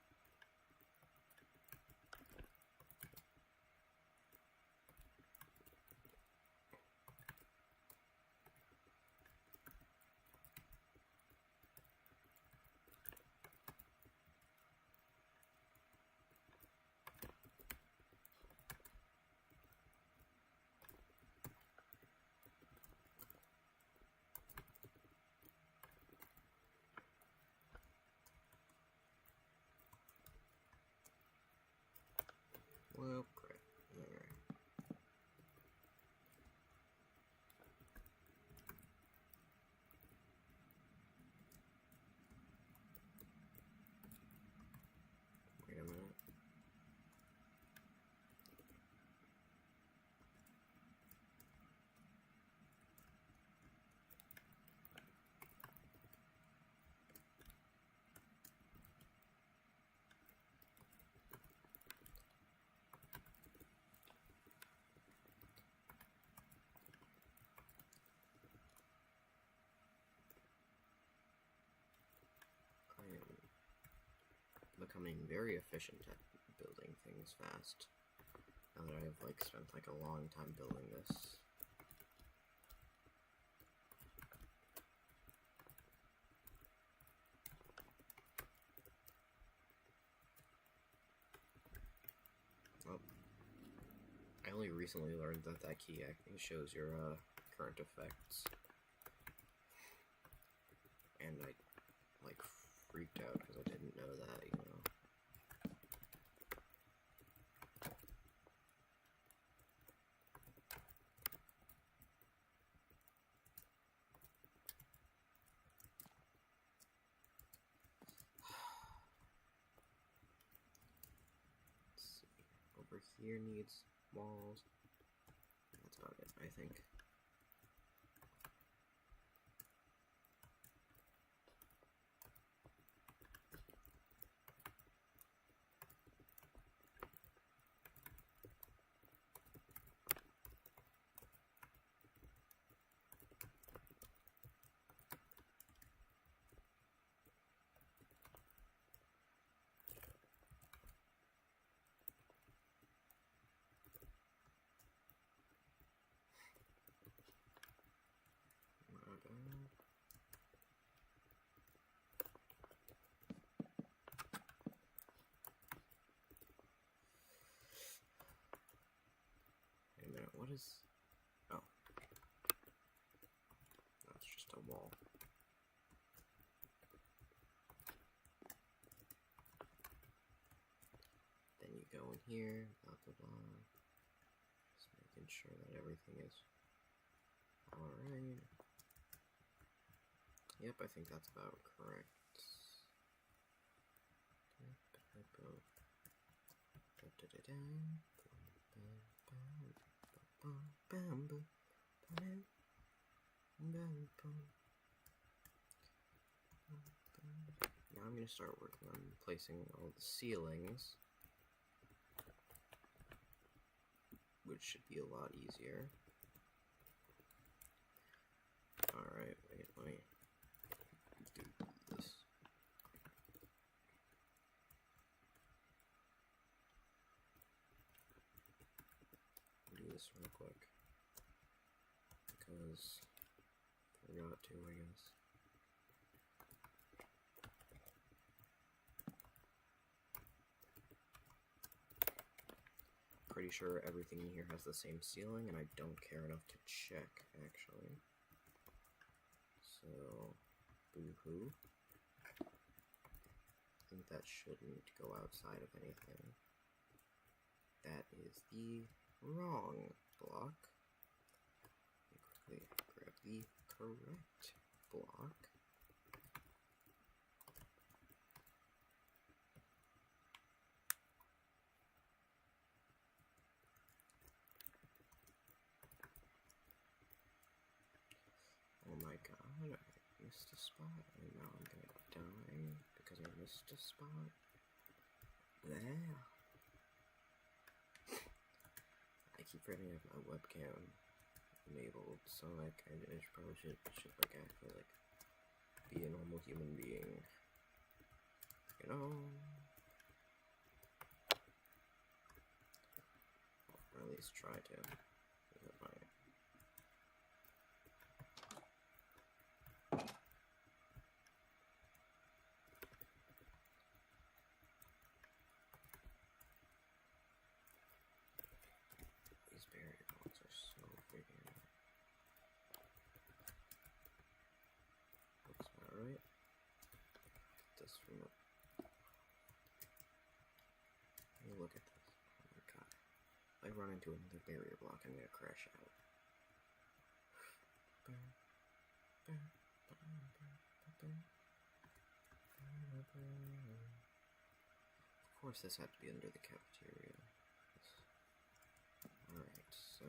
Well, great. Alright. Wait a minute. I am becoming very efficient at building things fast. Now that I've like spent like a long time building this. Well, I only recently learned that that key actually shows your current effects. And I like freaked out because I didn't know that, you know. Let's see. Over here needs walls. That's about it, I think. Wait a minute, what is... Oh. That's just a wall. Then you go in here, blah blah blah. Just making sure that everything is alright. Yep, I think that's about correct. Now I'm going to start working on placing all the ceilings, which should be a lot easier. Alright, wait, let me do this. Do this real quick, because I forgot to, I guess. pretty sure everything in here has the same ceiling, and I don't care enough to check, actually. So, boo-hoo. I think that shouldn't go outside of anything. That is the wrong block. Let me quickly grab the correct block. Oh my god, I missed a spot, and now I'm gonna die because I missed a spot. There. I keep forgetting I have my webcam enabled, so like I probably should like actually like be a normal human being, you know? Or at least try to. These barrier blocks are so freaking out. Looks about right. Get this from up. Hey, look at this. Oh my god. If I run into another barrier block, I'm gonna crash out. Of course this had to be under the cafeteria. Alright, so...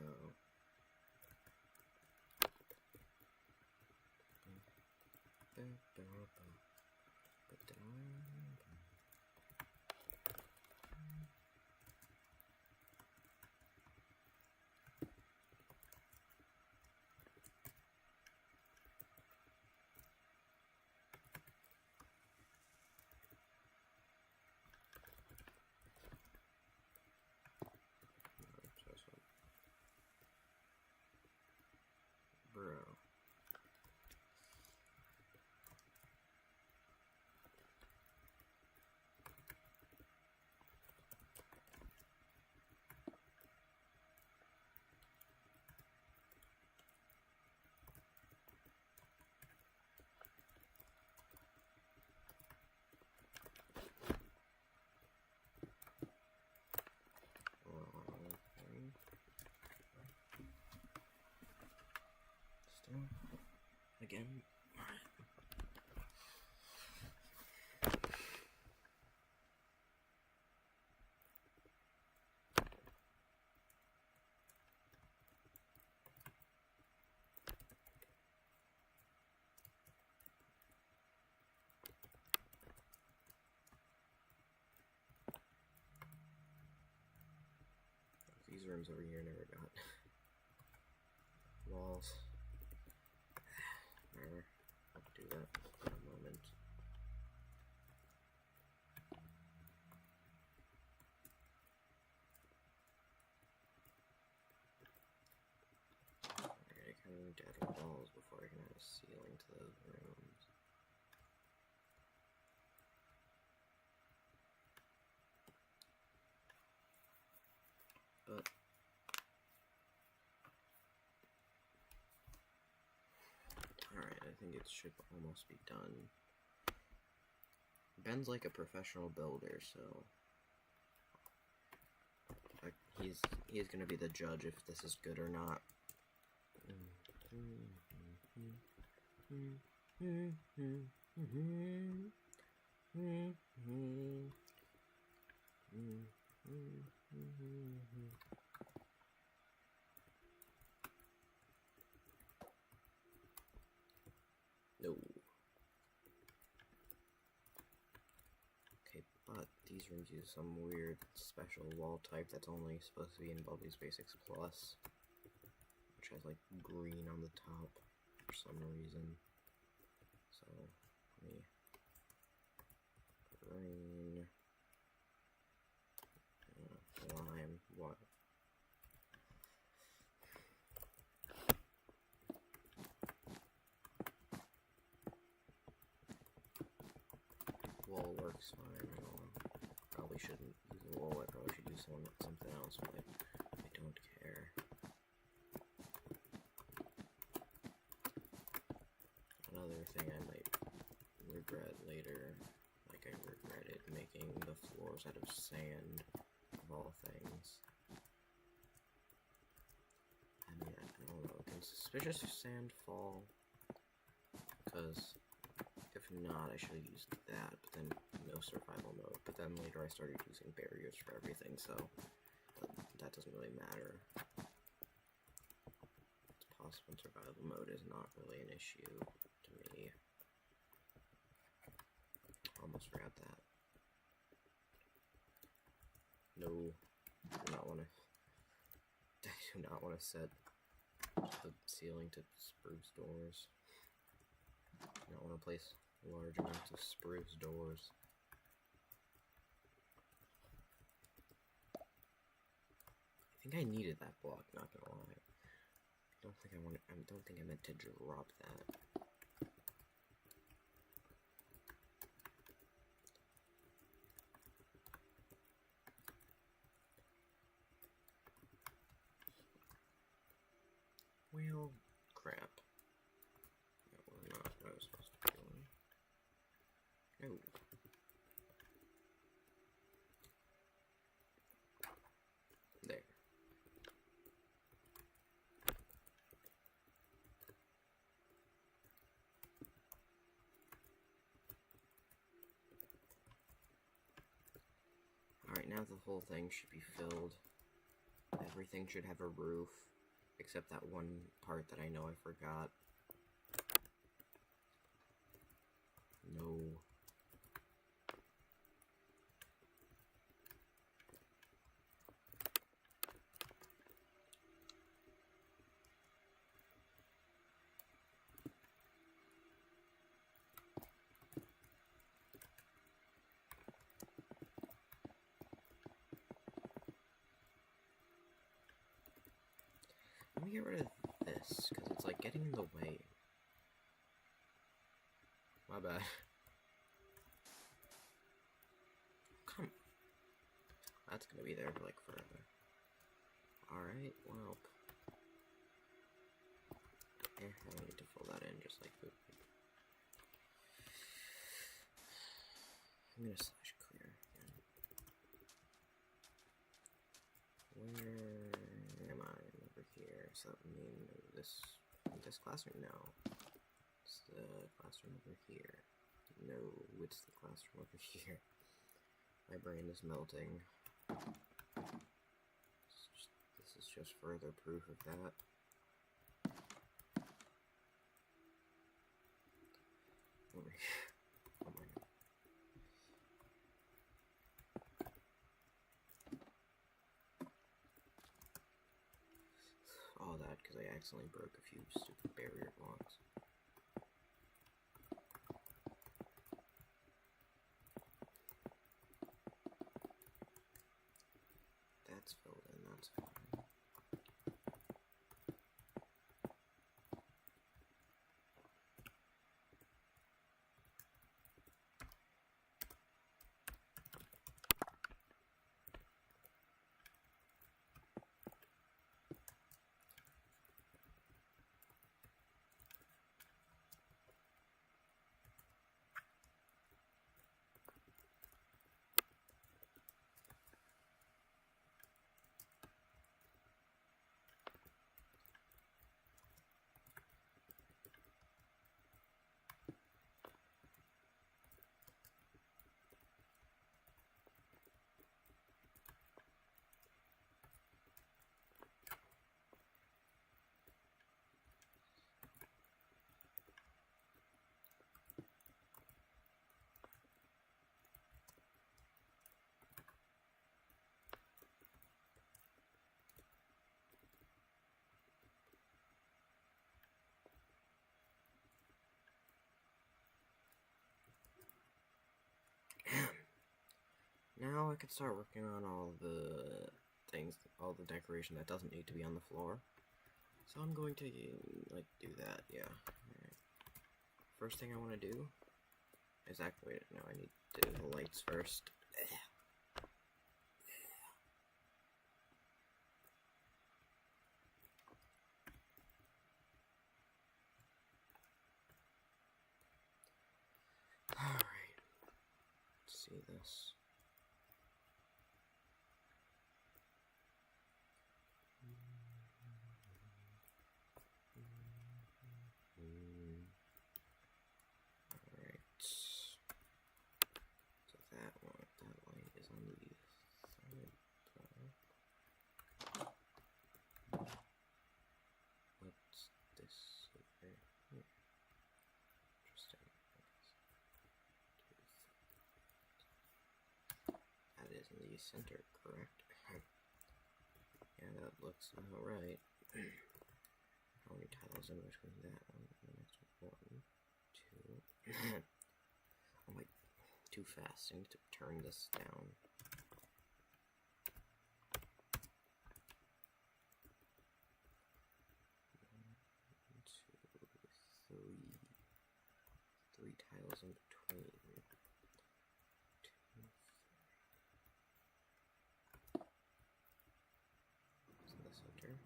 Bro. Still, again. These rooms over here never got walls. Whatever. I'll do that in a moment. Alright, I kind of need to add walls before I can add a ceiling to those rooms. But alright, I think it should almost be done. Ben's like a professional builder, so he's gonna be the judge if this is good or not. No. Okay, but these rooms use some weird special wall type that's only supposed to be in Baldi's Basics Plus, which has like green on the top for some reason. So let me green lime what? Wall works fine. I probably shouldn't use Whoa, I probably should do something else, but I don't care. Another thing I might regret later, like I regretted making the floors out of sand, of all things. I mean, I don't know, can suspicious sand fall? Because if not, I should have used that, but then no survival mode. But then later I started using barriers for everything, so that doesn't really matter. It's possible survival mode is not really an issue to me. Almost forgot that. No, I do not want to. I do not want to set the ceiling to spruce doors. I don't want to place large amounts of spruce doors. I think I needed that block, not gonna lie. I don't think I meant to drop that. Well, crap. That was not what I was supposed to be doing. No. There. Alright, now the whole thing should be filled. Everything should have a roof, except that one part that I know I forgot. No. Let me get rid of this, because it's like getting in the way. My bad. Come. That's gonna be there for like forever. Alright, well. I need to fill that in just like that. I'm gonna slash clear again. Where am I? Over here. So that would mean this classroom? No. It's the classroom over here. No, it's the classroom over here. My brain is melting. This is just further proof of that. Over here. Oh my god. All that because I accidentally broke a few stupid barrier blocks. That's filled in, that's fine. Now I can start working on all the things, all the decoration that doesn't need to be on the floor. So I'm going to, like, do that, yeah. Alright. First thing I want to do is activate it. No, I need to do the lights first. see this. Alright. So that light is on the side. What's this over here? Interesting. That is in the center, correct? Yeah, that looks about right. How many tiles in between that one and the next one? 1, 2. Oh my, too fast. I need to turn this down. 3 tiles in between. 2, 3. It's in the center.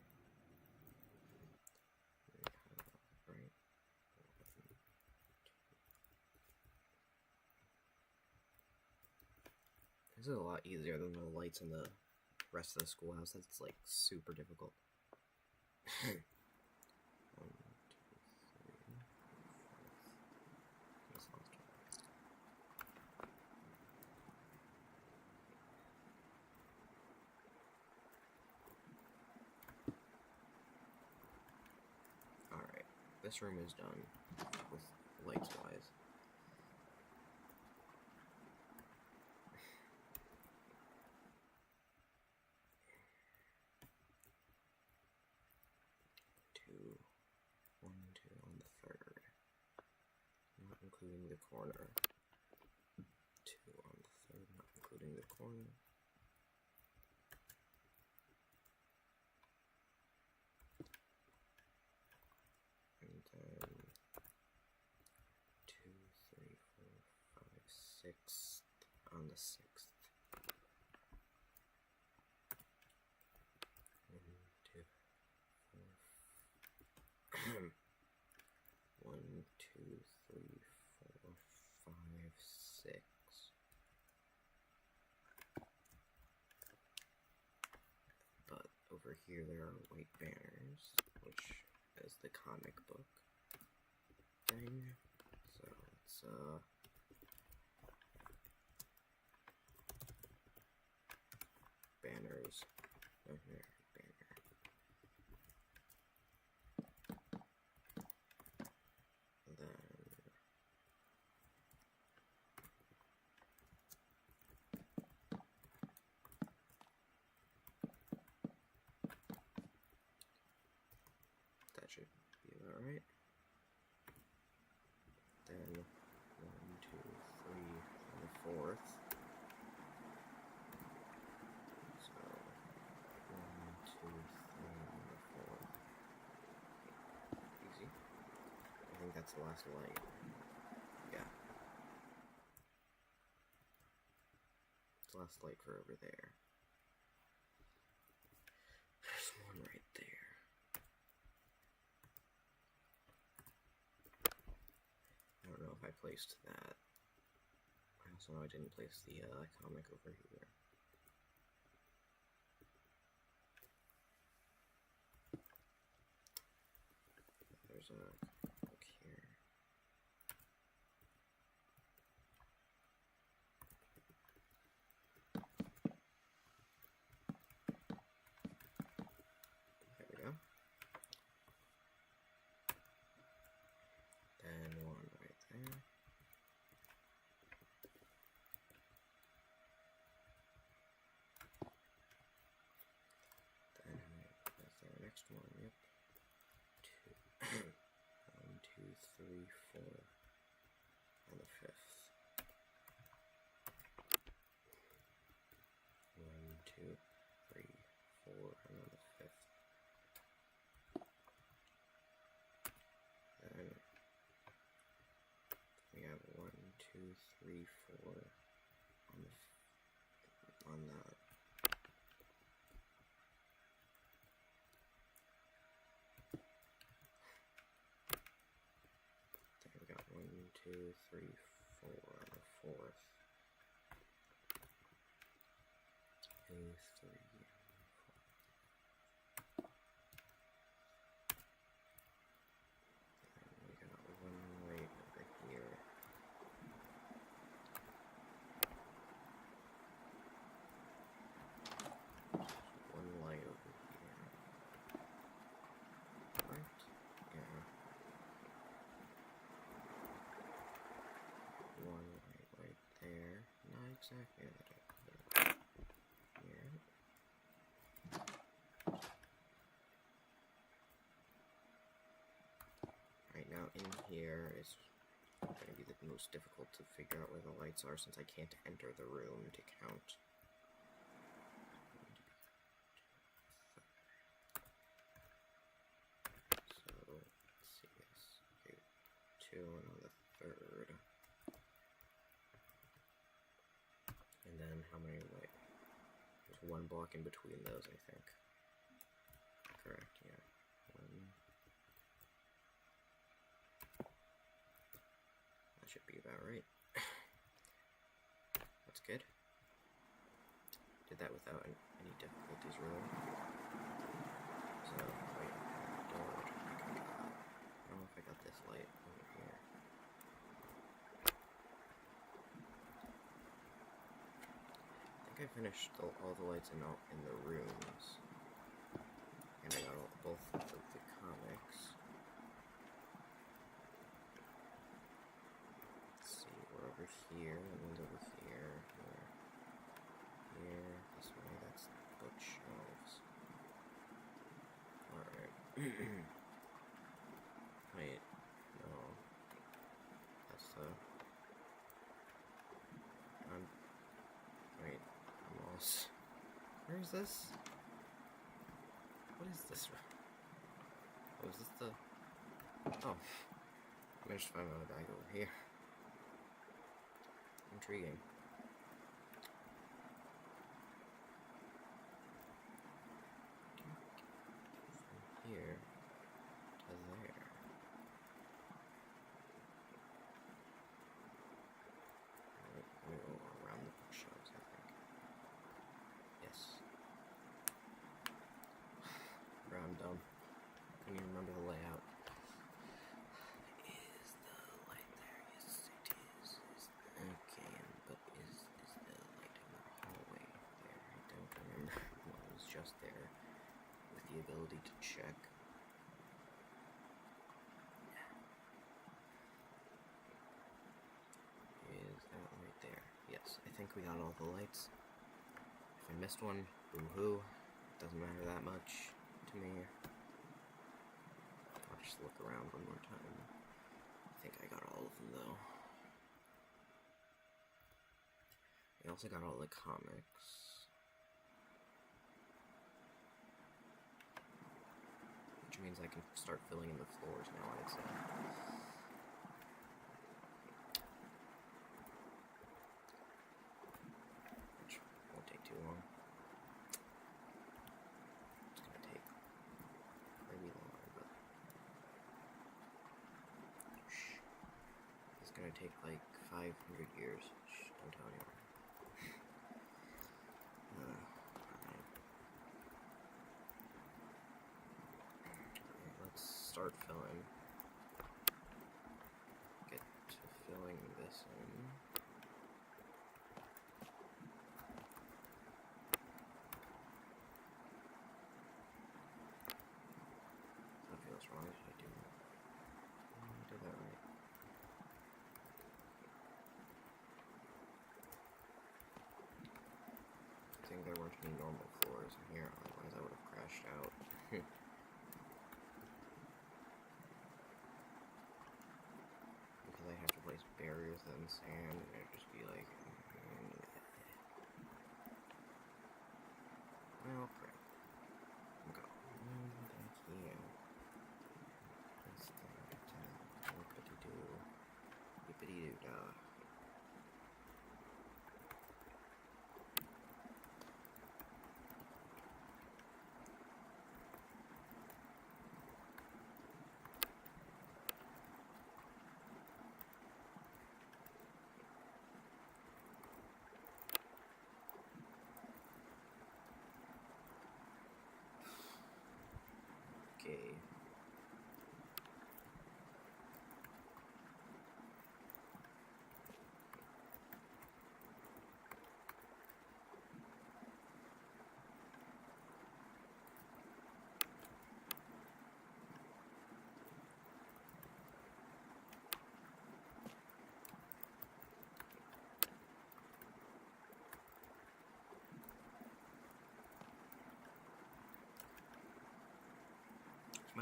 3 tiles right. 1, 2. This is a lot easier than the lights in the rest of the schoolhouse. That's like super difficult. 1, 2, 3. This last one. Alright, this room is done with lights wise. One, two on the third, not including the corner. 2 on the third, not including the corner. And then 2, 3, 4, 5, 6 on the 6th. 1, 2, 4. 1, 2, 3, 4, 5, 6. But over here there are white banners, which is the comic book thing. So it's banners. Oh, here, banner. And then that should be about right. Then 1, 2, 3 on the 4th. So 1, 2, 3 on the 4th. Easy. I think that's the last light. Yeah. It's the last light for over there. There's one right there. I don't know if I placed that. I also know I didn't place the comic over here. There's a book here. There we go. Then one right there. Then that's our next one, yep. 1, 2, 3, 4 on the 5th. 1, 2, 3, 4 and on the 5th. Then we have 1, 2, 3, 4 on that. Then we got 1, 2, 3, 4 on the 4th. And we got one light over here. One light over here. Right? Yeah. One light right there. Not exactly that. Here. Right now, in here is going to be the most difficult to figure out where the lights are since I can't enter the room to count. So, let's see this. Okay, 2 and on the 3rd. And then how many light? There's one block in between those, I think. Correct, yeah. That should be about right. That's good. Did that without any difficulties, really. So, wait, door, I don't know if I got this light over here. I think I finished all the lights in the rooms. And I got both of the comics. Let's see, we're over here, that one's over here, here, this way, that's the bookshelves. Alright. Wait, no. That's the... Wait, I'm lost. Where is this? What is this? Oh, is this the... Oh. I managed to find another bag over here. Intriguing. From here to there. Let me go around the bookshelves, I think. Yes. Bro, I'm dumb. Couldn't even remember the layout. Is the light there? Yes, it is. Okay, but is the light in the hallway there? I don't remember. Well, it was just there with the ability to check. Is that right there? Yes, I think we got all the lights. If I missed one, boo-hoo. Doesn't matter that much to me. I'll just look around one more time. I think I got all of them, though. I also got all the comics. Which means I can start filling in the floors now, I'd say. Which won't take too long. It's gonna take maybe longer, but... It's gonna take like 500 years. Shh, don't tell anyone. Let's start filling. Get to filling this in. That feels wrong. Did I do that? I did that right. I think there weren't any normal floors in here, otherwise I would have crashed out. Because I'd have to place barriers in sand, and it'd just be like... Well, crap. Go. Back here. This thing. Whippity-doo. Whippity-doo-dah.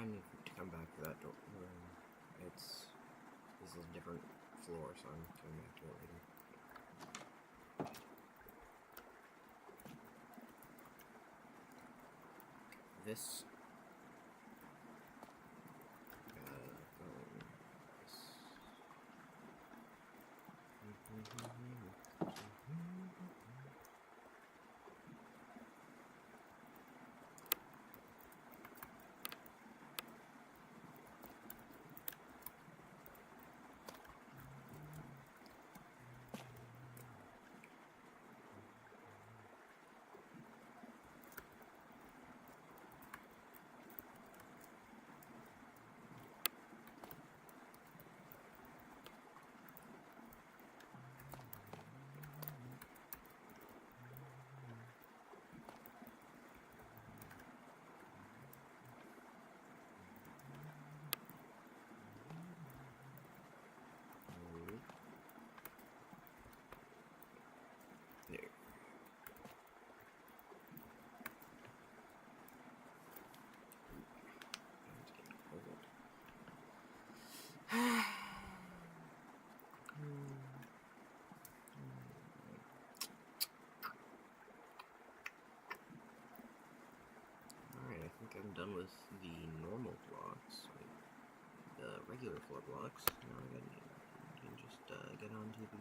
time to come back to that door. This is a different floor, so I'm coming back to it later. This. Alright, I think I'm done with the normal blocks, like the regular floor blocks. Now I can just get onto the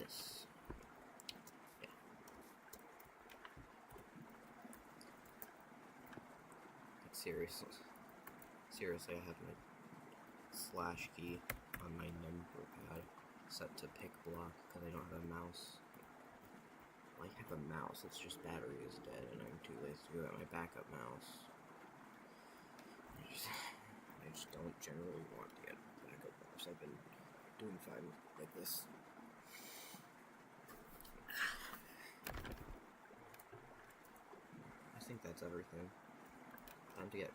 this. Yeah. Like, seriously, I have my slash key on my number pad set to pick block because I don't have a mouse. I have a mouse, it's just battery is dead and I'm too lazy to get my backup mouse. I just don't generally want to get a backup mouse. I've been doing fine like this. I think that's everything. Time to get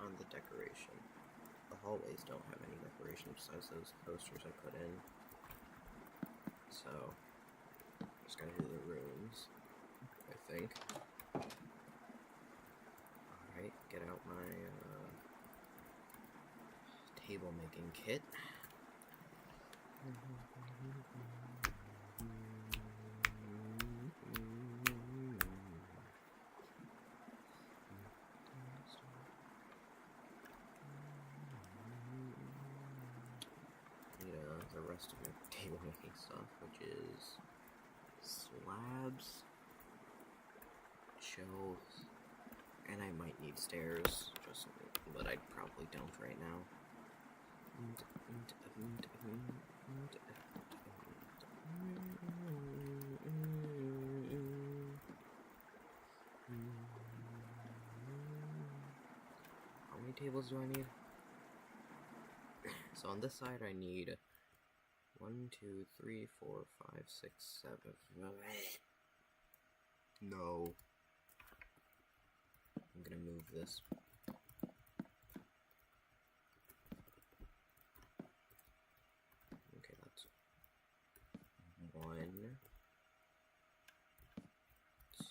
on the decoration. The hallways don't have any decoration besides those posters I put in. So, just gotta do the rooms, I think. Alright, get out my table making kit. Need the rest of my table making stuff, which is slabs, shelves, and I might need stairs, but I probably don't right now. How many tables do I need? So on this side I need 1, 2, 3, 4, 5, 6, 7. No. I'm gonna move this. Okay, that's 1,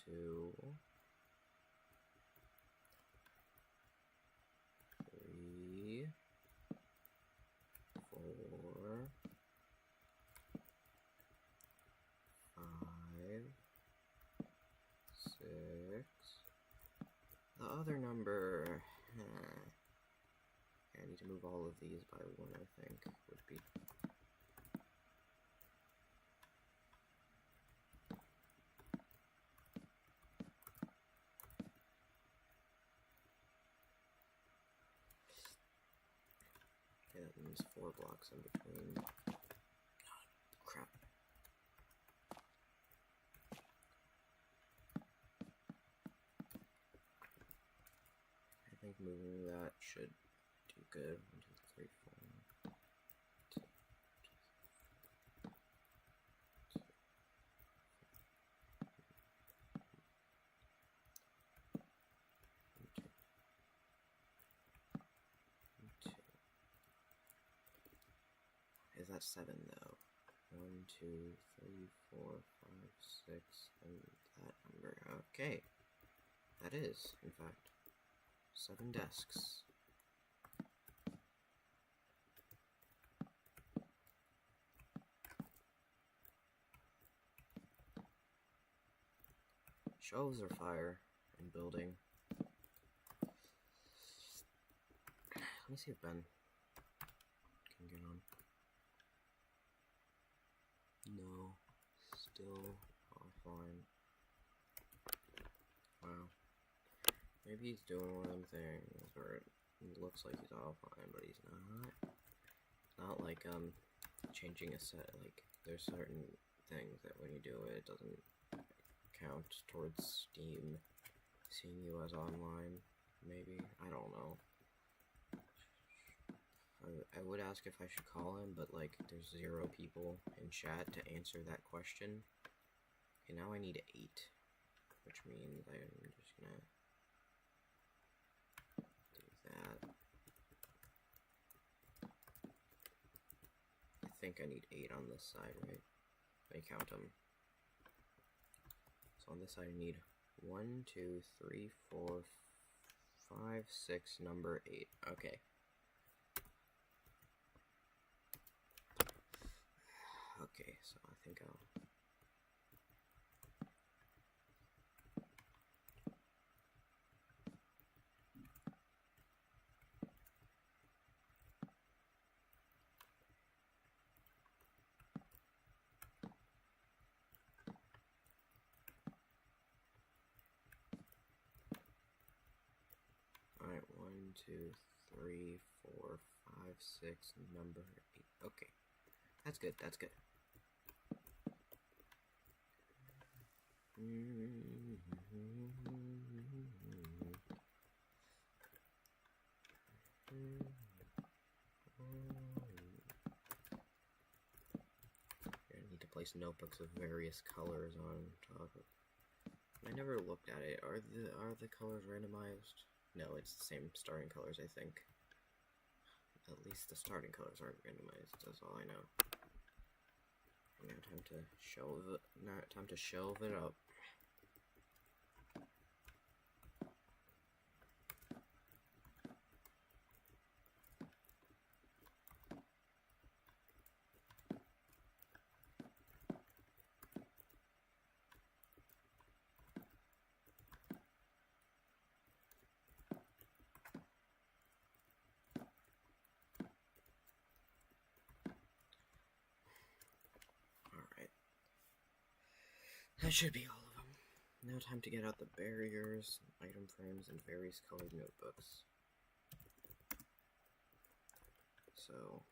2, 3, 4, 5, 6. The other number. I need to move all of these by 1, I think, would be. Okay, that means 4 blocks in between. God, crap. I think moving that should do good. 1, 2, 3, 4. 2, 2. Is that 7 though? 1, 2, 3, 4, 5, 6, and that number. Okay. That is, in fact, 7 desks. Shelves are fire in building. Let me see if Ben can get on. No, still offline. Wow. Maybe he's doing one of them things where it looks like he's offline, but he's not. Not like changing a set. Like there's certain things that when you do it, it doesn't count towards Steam seeing you as online. Maybe, I don't know. I would ask if I should call him, but like there's 0 people in chat to answer that question. Okay, now I need 8, which means I'm just gonna do that. I think I need 8 on this side, right? Let me count them. So on this side I need 1, 2, 3, 4, 5, 6, number 8. Okay. Okay, so I think I'll... Alright, 1, 2, 3, 4, 5, 6, number 8. Okay. That's good, that's good. I need to place notebooks of various colors on top of... I never looked at it. Are the colors randomized? No, it's the same starting colors, I think. At least the starting colors aren't randomized, that's all I know. Now time to shelve it. Now time to shelve it up. That should be all of them. Now time to get out the barriers, item frames, and various colored notebooks. So,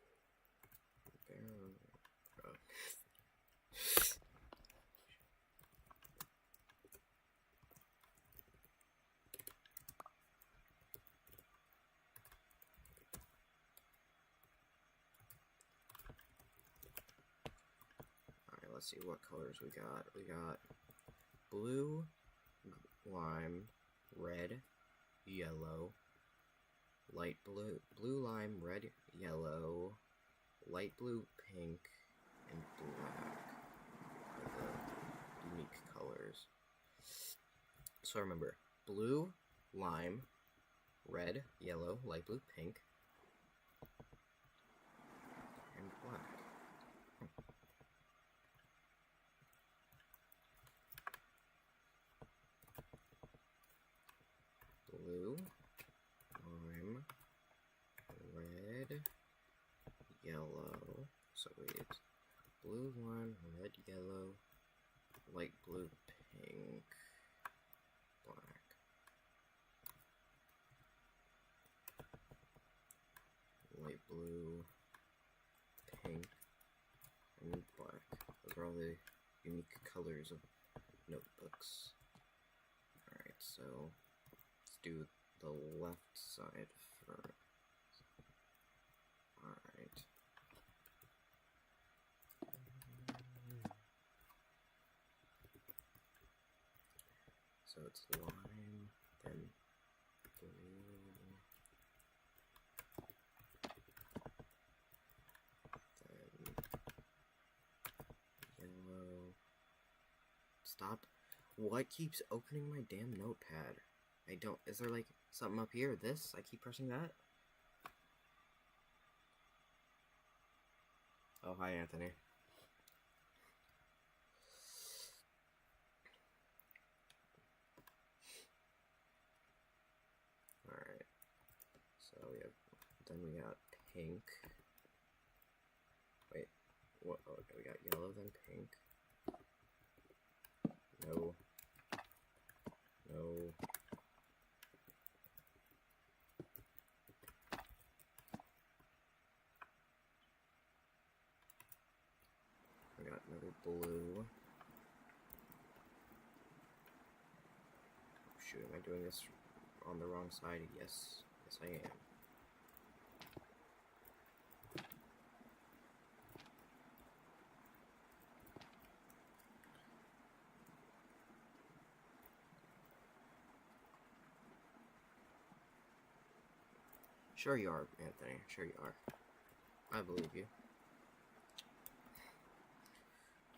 Alright, let's see what colors we got. We got blue, lime, red, yellow, light blue, lime, red, yellow, light blue, pink, and black are the unique colors. So remember, blue, lime, red, yellow, light blue, pink, and black. Blue, lime, red, yellow. So wait, it's blue, lime, red, yellow, light blue, pink, black. Light blue, pink, and black. Those are all the unique colors of notebooks. Alright, so let's do the left side first. Alright. So it's lime, then blue, then yellow. Stop. What keeps opening my damn notepad? I don't. Is there like Something up here. This? I keep pressing that? Oh, hi, Anthony. Alright. So we got pink. Wait. What? Oh, okay, we got yellow, then pink. No. No. We got another blue. Oh, shoot, am I doing this on the wrong side? Yes. Yes, I am. Sure you are, Anthony. Sure you are. I believe you.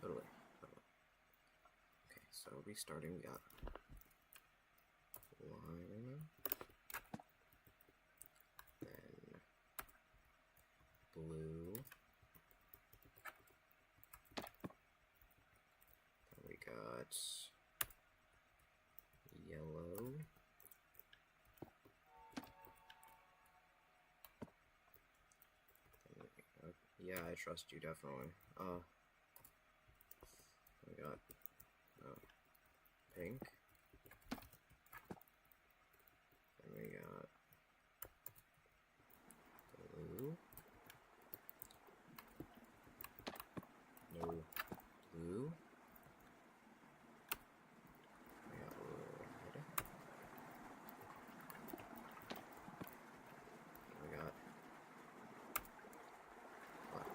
Totally. Okay, so restarting, we got lime, then blue, then we got yellow, yeah, I trust you, definitely. We got pink, then we got blue, no blue, we got red, we got black.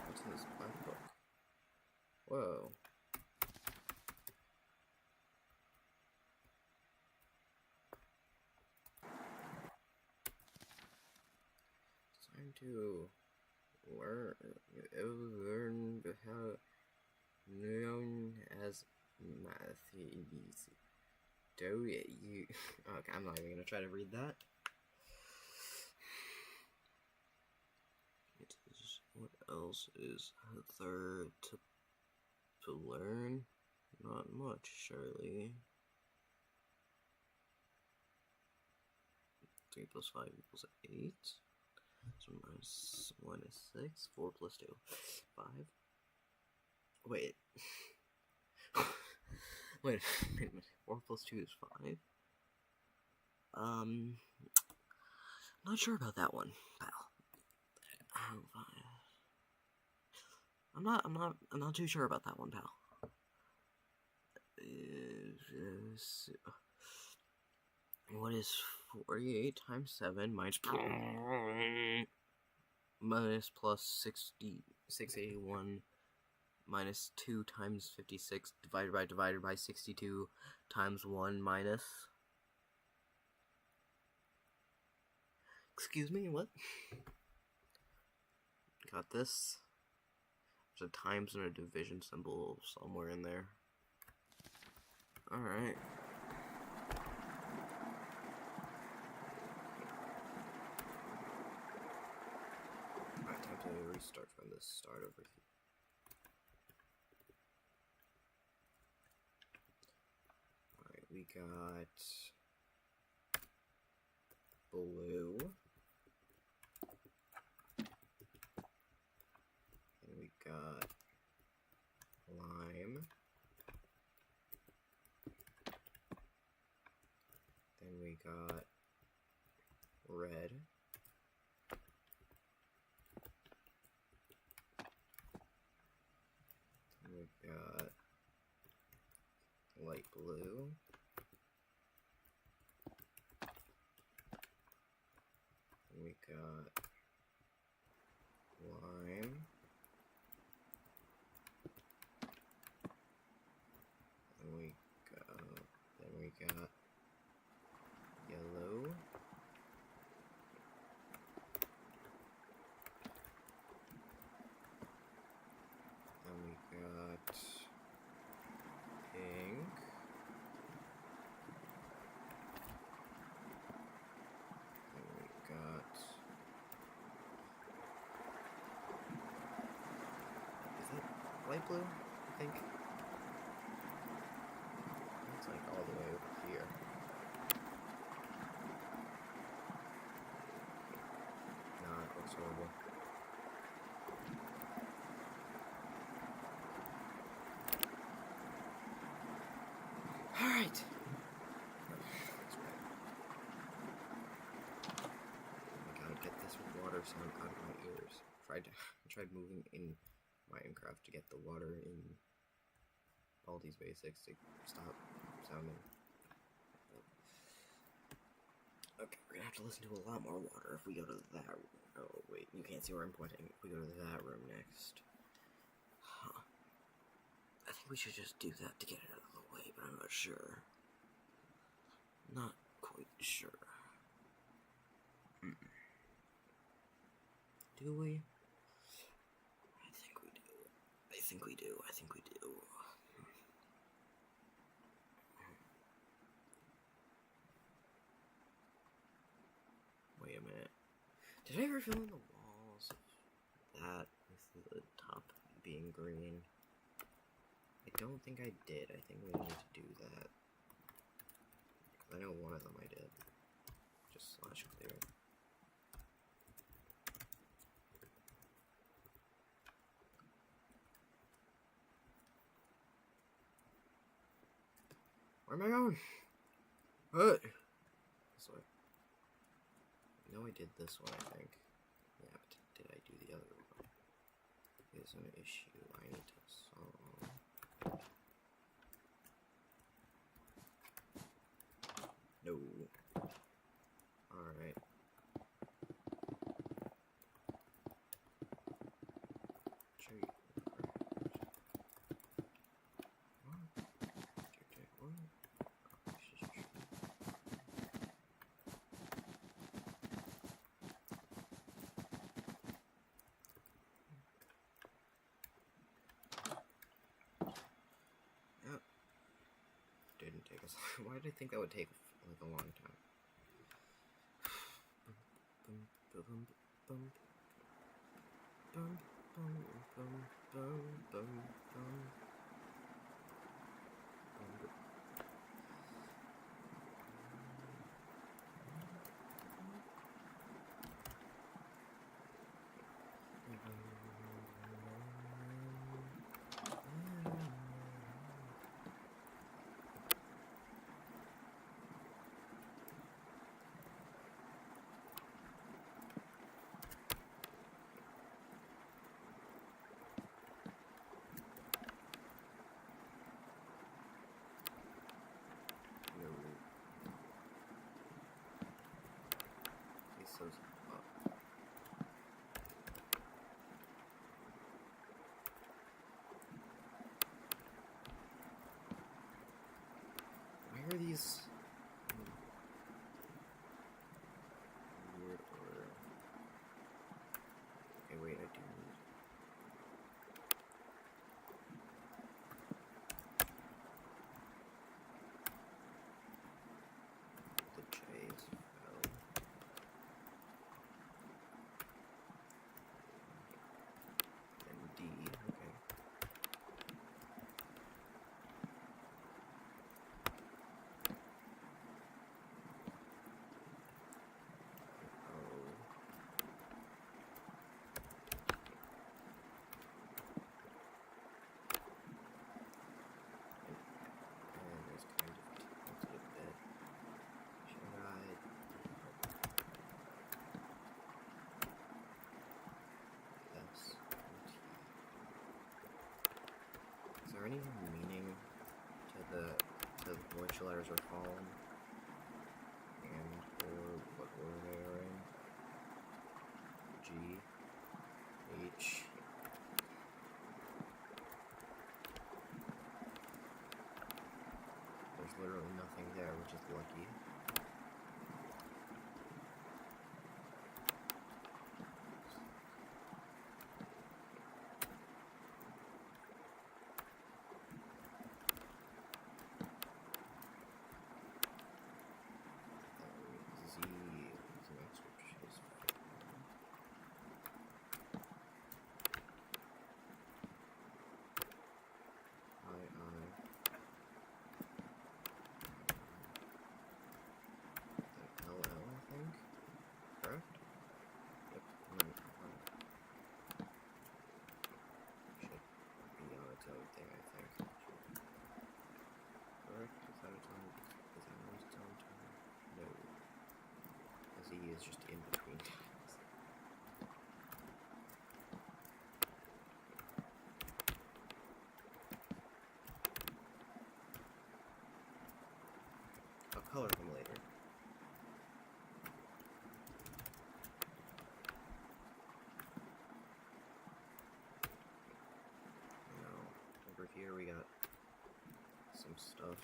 What's in this black book? Whoa. It's time to learn how known as math. Do you? Okay, I'm not even gonna try to read that. It is. What else is there to learn? Not much, surely. 3 plus 5 equals 8. So minus 1 is 6. 4 plus 2, 5. Wait. Wait a minute. 4 plus 2 is 5. Not sure about that one, pal. I'm not too sure about that one, pal. What is 48 times 7 minus plus 681 minus 2 times 56 divided by 62 times 1 minus... Excuse me, what? Got this. There's a times and a division symbol somewhere in there. Alright. Alright, time to restart from the start over here. Alright, we got blue. And we got lime. Then we got red. Then we got light blue. Then we got lime. Then we got yellow. Then we got light blue, I think. It's like all the way over here. Nah, it looks horrible. Alright. I gotta get this water sound out of my ears. I tried moving in Minecraft to get the water in Baldi's Basics to stop sounding. Okay, we're gonna have to listen to a lot more water if we go to that room. Oh, wait, you can't see where I'm pointing. If we go to that room next. Huh. I think we should just do that to get it out of the way, but I'm not sure. Not quite sure. Do we? I think we do. I think we do. I think we do. Wait a minute. Did I ever fill in the walls of that with the top being green? I don't think I did. I think we need to do that. I know one of them I did. Just slash clear. Where am I going? What? This way. I know I did this one, I think. Yeah, but did I do the other one? There's an issue I need to solve. No. Alright. Show you. Didn't take us. Why did I think that would take like a long time? Why are these weird order? Okay, wait, I do need the J's. And D, okay. Is there any meaning to which letters are fallen and or what order they are in? G, H. There's literally nothing there, which is lucky. here we got some stuff.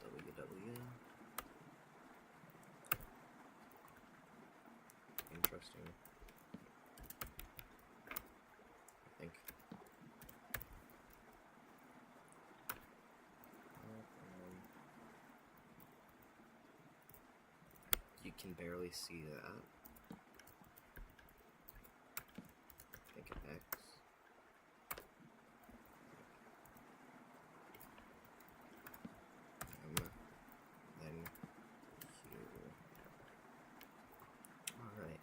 WW. Interesting. I think. You can barely see that. I think an X. Then Q. Alright.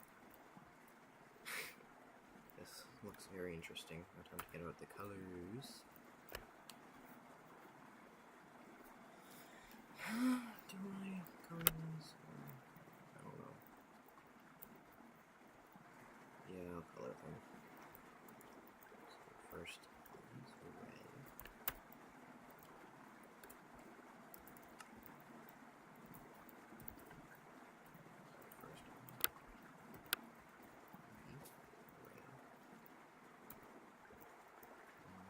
This looks very interesting. Now time to get out the colors. Do I color these? I don't know. Yeah, I'll color them. So first, these are red. First one. Red.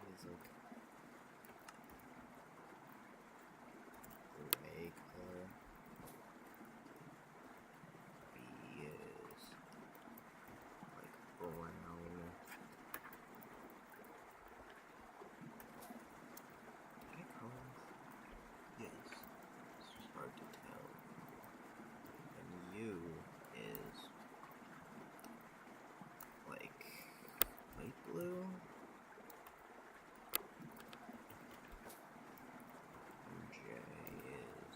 He's like gray color. B is like brown. Can I color this? Yes. It's just hard to tell. And U is like light blue. And J is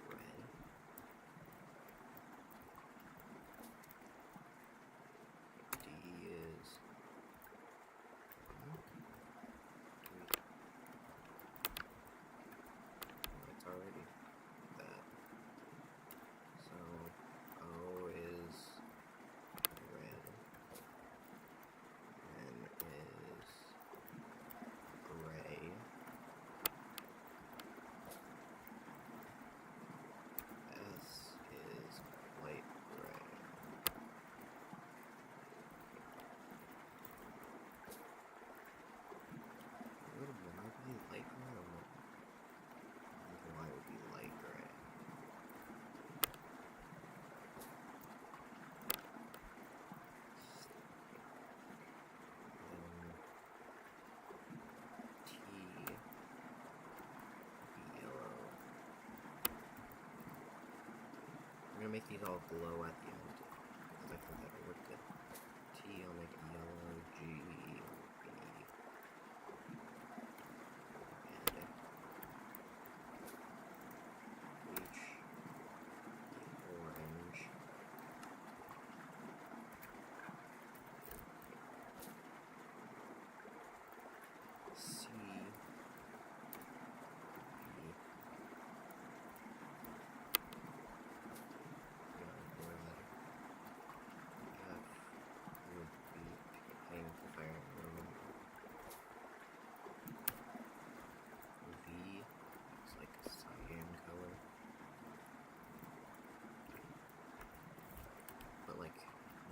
red. D is it's already that. So O is red. N is gray. S is light gray. Would Y be light gray or what? Y would be light gray. T would be yellow. I'm gonna make these all glow at the end because I think that would look good. T, I'll make yellow. G will be red. H, orange. C, red. F would be pink if I remember. V is like a cyan color. But like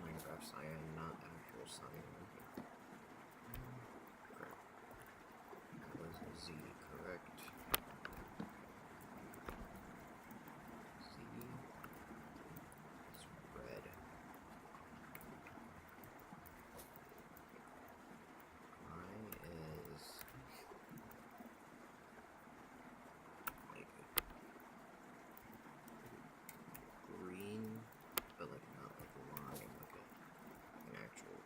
Minecraft cyan, not actual cyan. Crap. That was a Z, correct? Z is red. I is like green, but like not like lime, like an actual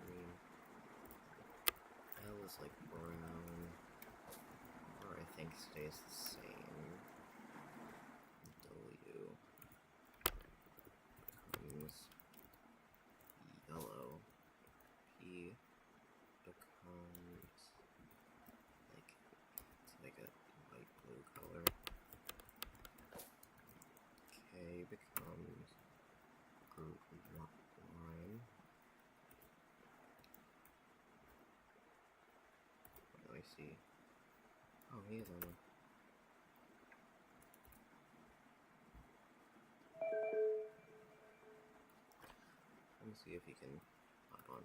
green. L is like brown, or I think stays the same. W becomes yellow. P becomes like it's like a light blue color. K becomes lime. What do I see? Oh, he is on one. me see if he can hop on.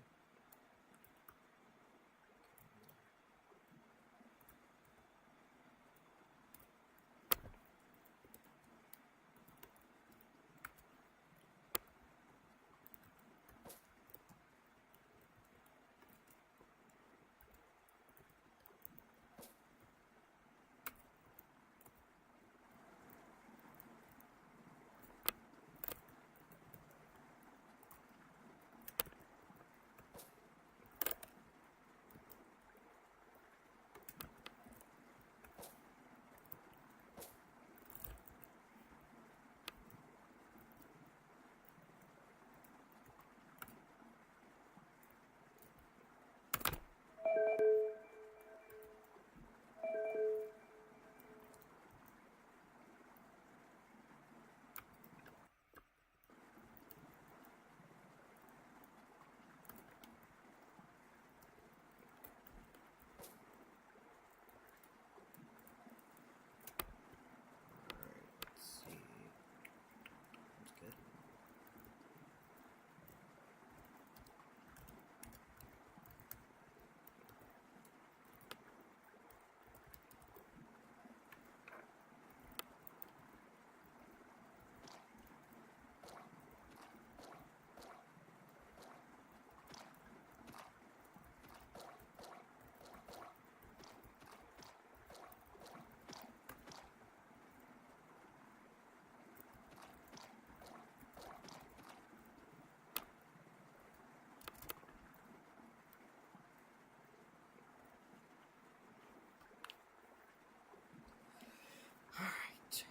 Alright.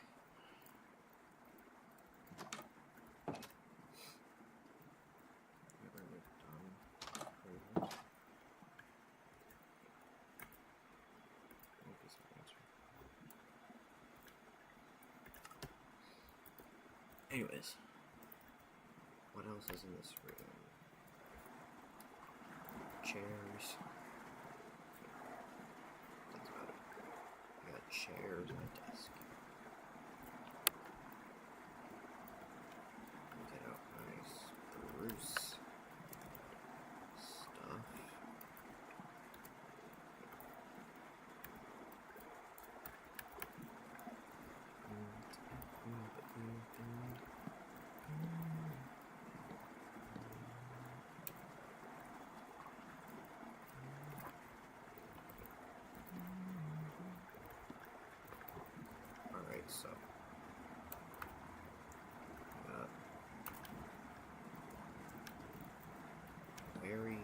Anyways, what else is in this room? Chairs. That's about it. We got chairs and a desk. Get out nice spruce stuff. Alright, so very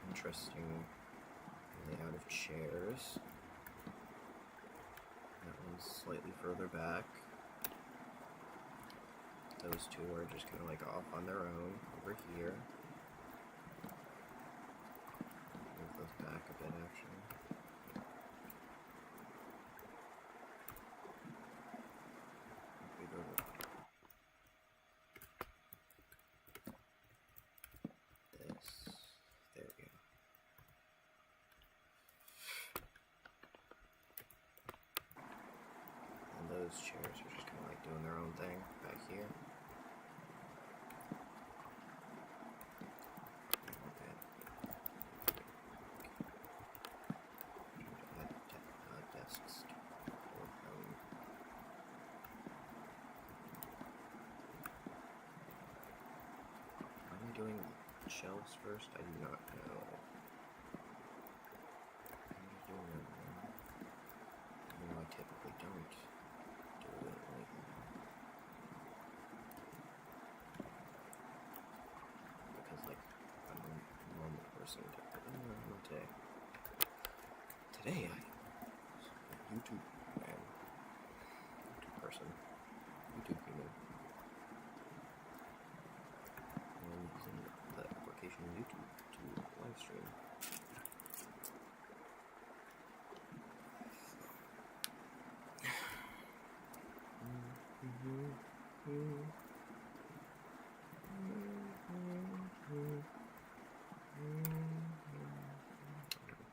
interesting layout of chairs. That one's slightly further back. Those two are just kind of like off on their own over here. Move those back a bit actually. We go to this. There we go. And those chairs are just kind of like doing their own thing back here. Desks. Am I doing shelves first? I do not know. I'm just doing it now. Even though I typically don't do it like that. Because, like, I'm a normal person. Not today. Today, YouTube man. YouTube person. YouTube human. And using the application YouTube to live stream.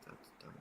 That's done.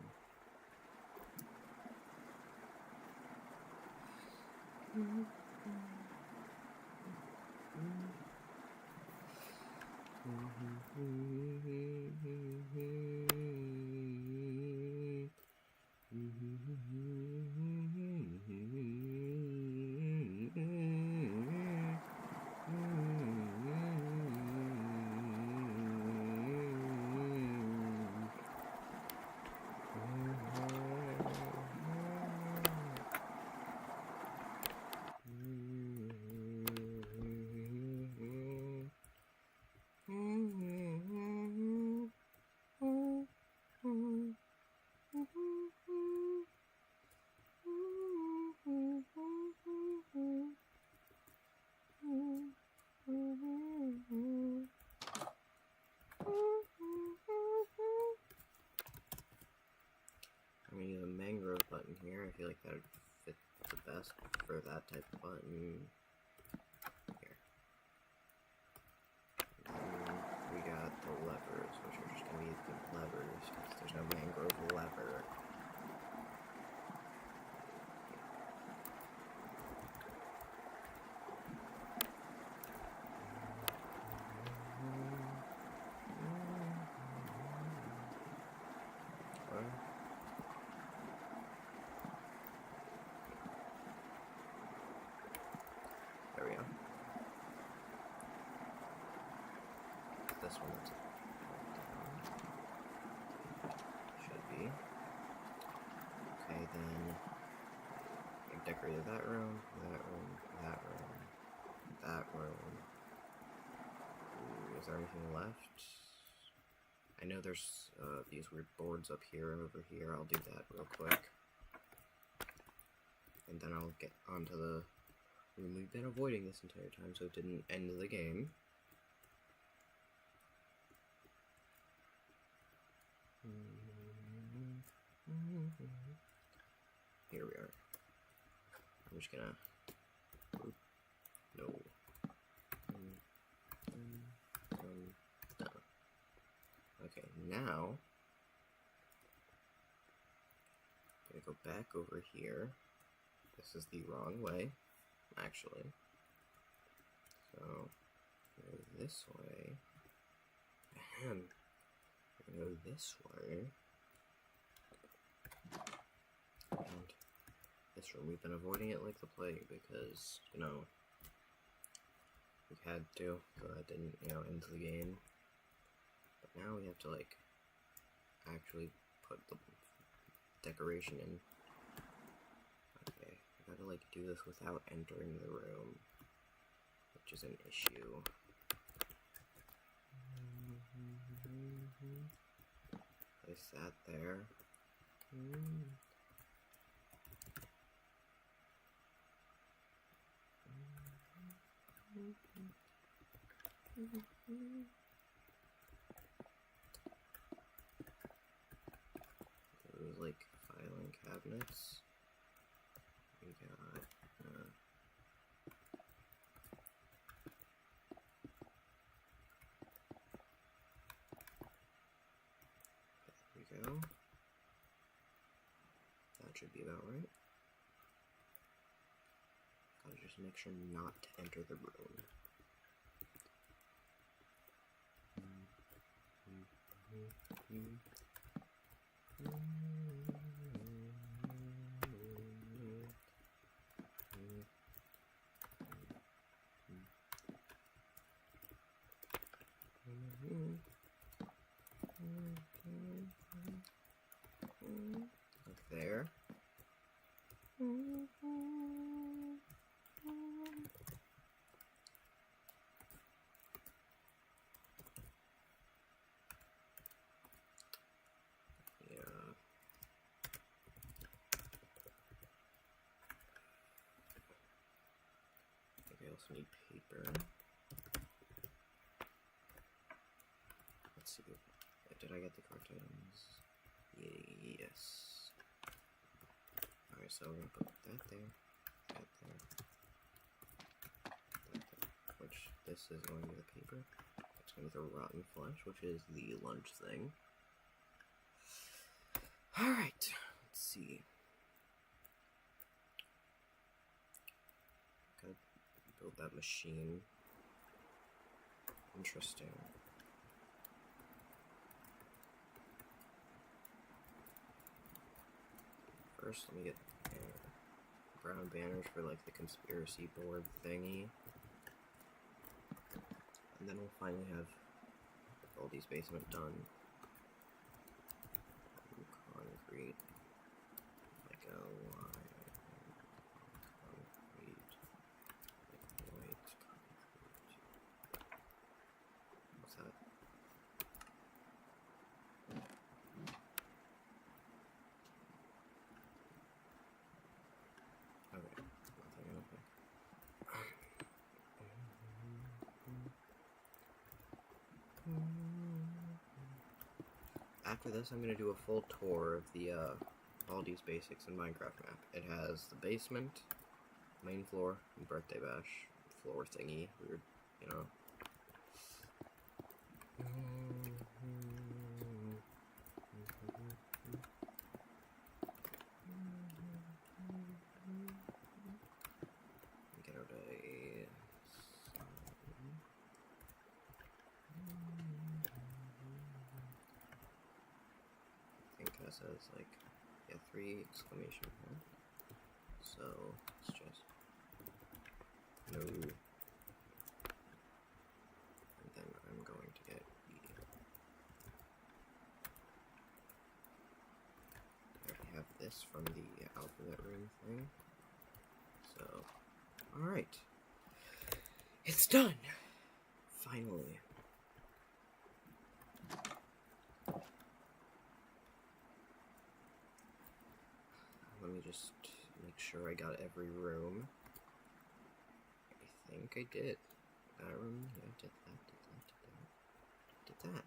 I'm gonna use a mangrove button here. I feel like that would fit the best for that type of button. Here. And we got the levers, which are just gonna be the levers, because there's no mangrove lever. There we go. This one that's should be. Okay, then I decorated that room, that room, that room, that room. Ooh, is there anything left? I know there's these weird boards up here and over here. I'll do that real quick. And then I'll get onto the room we've been avoiding this entire time so it didn't end the game. Here we are. I'm just gonna... No. Done. Okay, now... I'm gonna go back over here. This is the wrong way, actually. So, go this way. Ahem. We're gonna go this way. And this room, we've been avoiding it like the plague because, you know, we had to, so that didn't, you know, end the game. But now we have to, like, actually put the decoration in. Okay, I gotta, like, do this without entering the room, which is an issue. Place that there. Those like filing cabinets. We got there we go. That should be about right. Gotta just make sure not to enter the room. Like there. I also need paper. Let's see. Did I get the cartoons? Yes. Alright, so we're gonna put that there, that there, that there. Which, this is going to be the paper. It's going to be the rotten flesh, which is the lunch thing. Alright, let's see. Gotta build that machine. Interesting. First, let me get brown banners for like the conspiracy board thingy. And then we'll finally have Baldi's basement done. Concrete. Like a line. Concrete. Like white concrete. What's that? Okay, nothing. After this, I'm going to do a full tour of the Baldi's Basics in Minecraft map. It has the basement, main floor, and birthday bash floor thingy. Weird, you know. Get out a... I think that says like, yeah, 3 exclamation point. So it's just no, and then I'm going to get E. I already have this from the alphabet room thing. So, alright. It's done! Finally. Let me just make sure I got every room. I think I did. That room, yeah, did that.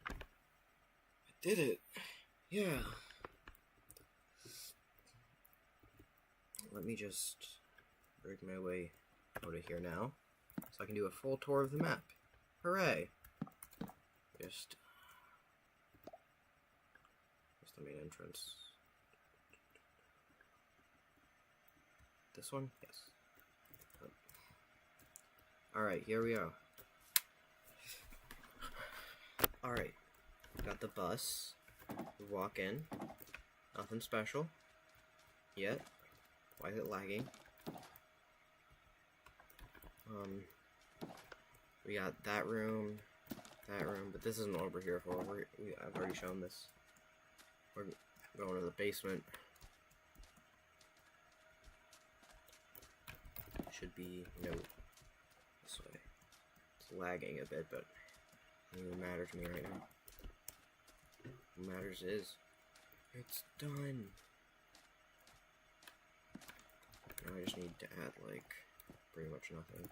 I did it! Yeah. Let me just break my way out of here now, so I can do a full tour of the map. Hooray! Just the main entrance. This one? Yes. Alright, here we are. Alright. Got the bus. We walk in. Nothing special. Yet. Why is it lagging? We got that room, but this isn't what we're here for. I've already shown this. We're going to the basement. Should be, no, this way. It's lagging a bit, but it doesn't matter to me right now. What matters is, it's done. Now I just need to add, like, pretty much nothing.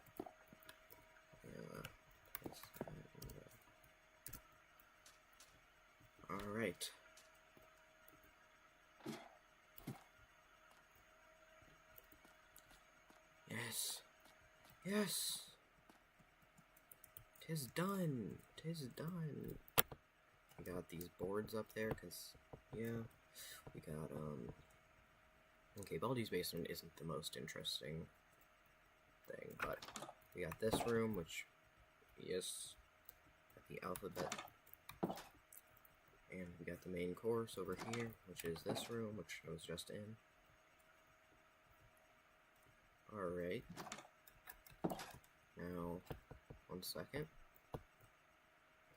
Alright. Yes. Yes. 'Tis done. 'Tis done. We got these boards up there, cause, yeah. We got, okay, Baldi's basement isn't the most interesting thing, but we got this room, which, yes, the alphabet, and we got the main course over here, which is this room, which I was just in. Alright, now, 1 second,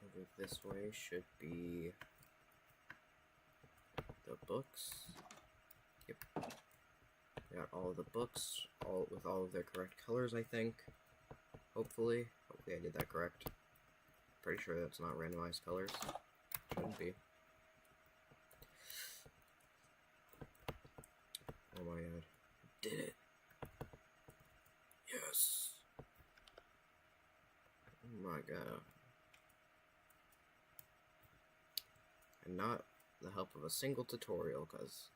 over this way should be the books. Yep. Got all of the books, with all of their correct colors, I think. Hopefully I did that correct. Pretty sure that's not randomized colors. Shouldn't be. Oh my god. Did it! Yes! Oh my god. And not the help of a single tutorial, because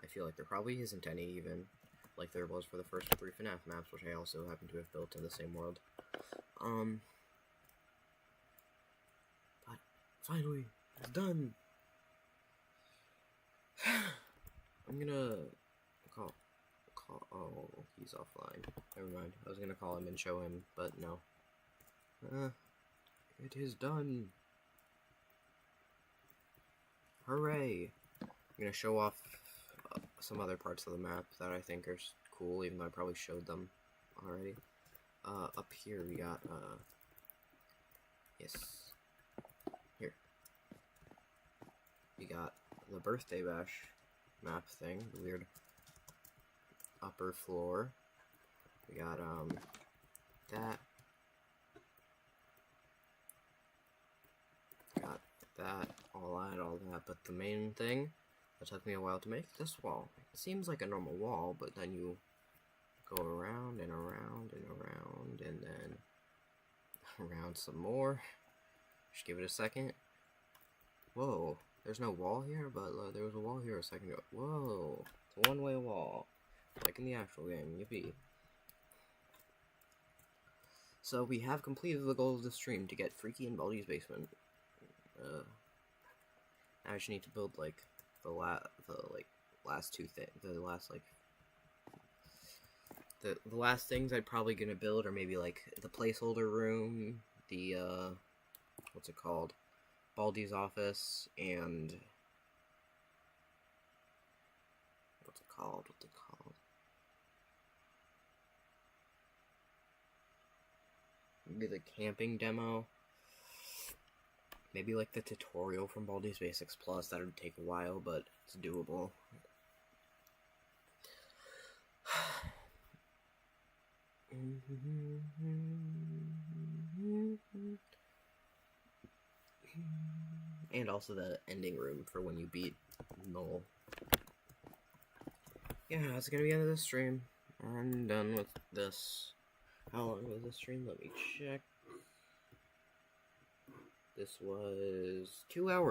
I feel like there probably isn't any, even like there was for the first 3 FNAF maps, which I also happen to have built in the same world. But finally, it's done. I'm gonna call. Oh, he's offline. Never mind. I was gonna call him and show him, but no. It is done. Hooray! gonna show off some other parts of the map that I think are cool, even though I probably showed them already. Up here we got, yes, here. We got the birthday bash map thing, the weird upper floor. We got, that. Got that, all that, but the main thing that took me a while to make, this wall. It seems like a normal wall, but then you go around and around and around, and then around some more. Just give it a second. Whoa, there's no wall here, but there was a wall here a second ago. Whoa, it's a one-way wall, like in the actual game. Yippee. So we have completed the goal of the stream to get Freaky in Baldi's basement. I just need to build like the last two things. The last things I'm probably gonna build are maybe like the placeholder room, the what's it called, Baldi's office, and what's it called? Maybe the camping demo. Maybe like the tutorial from Baldi's Basics Plus. That would take a while, but it's doable. And also the ending room for when you beat Null. Yeah, that's gonna be the end of this stream. I'm done with this. How long was this stream? Let me check. This was 2 hours.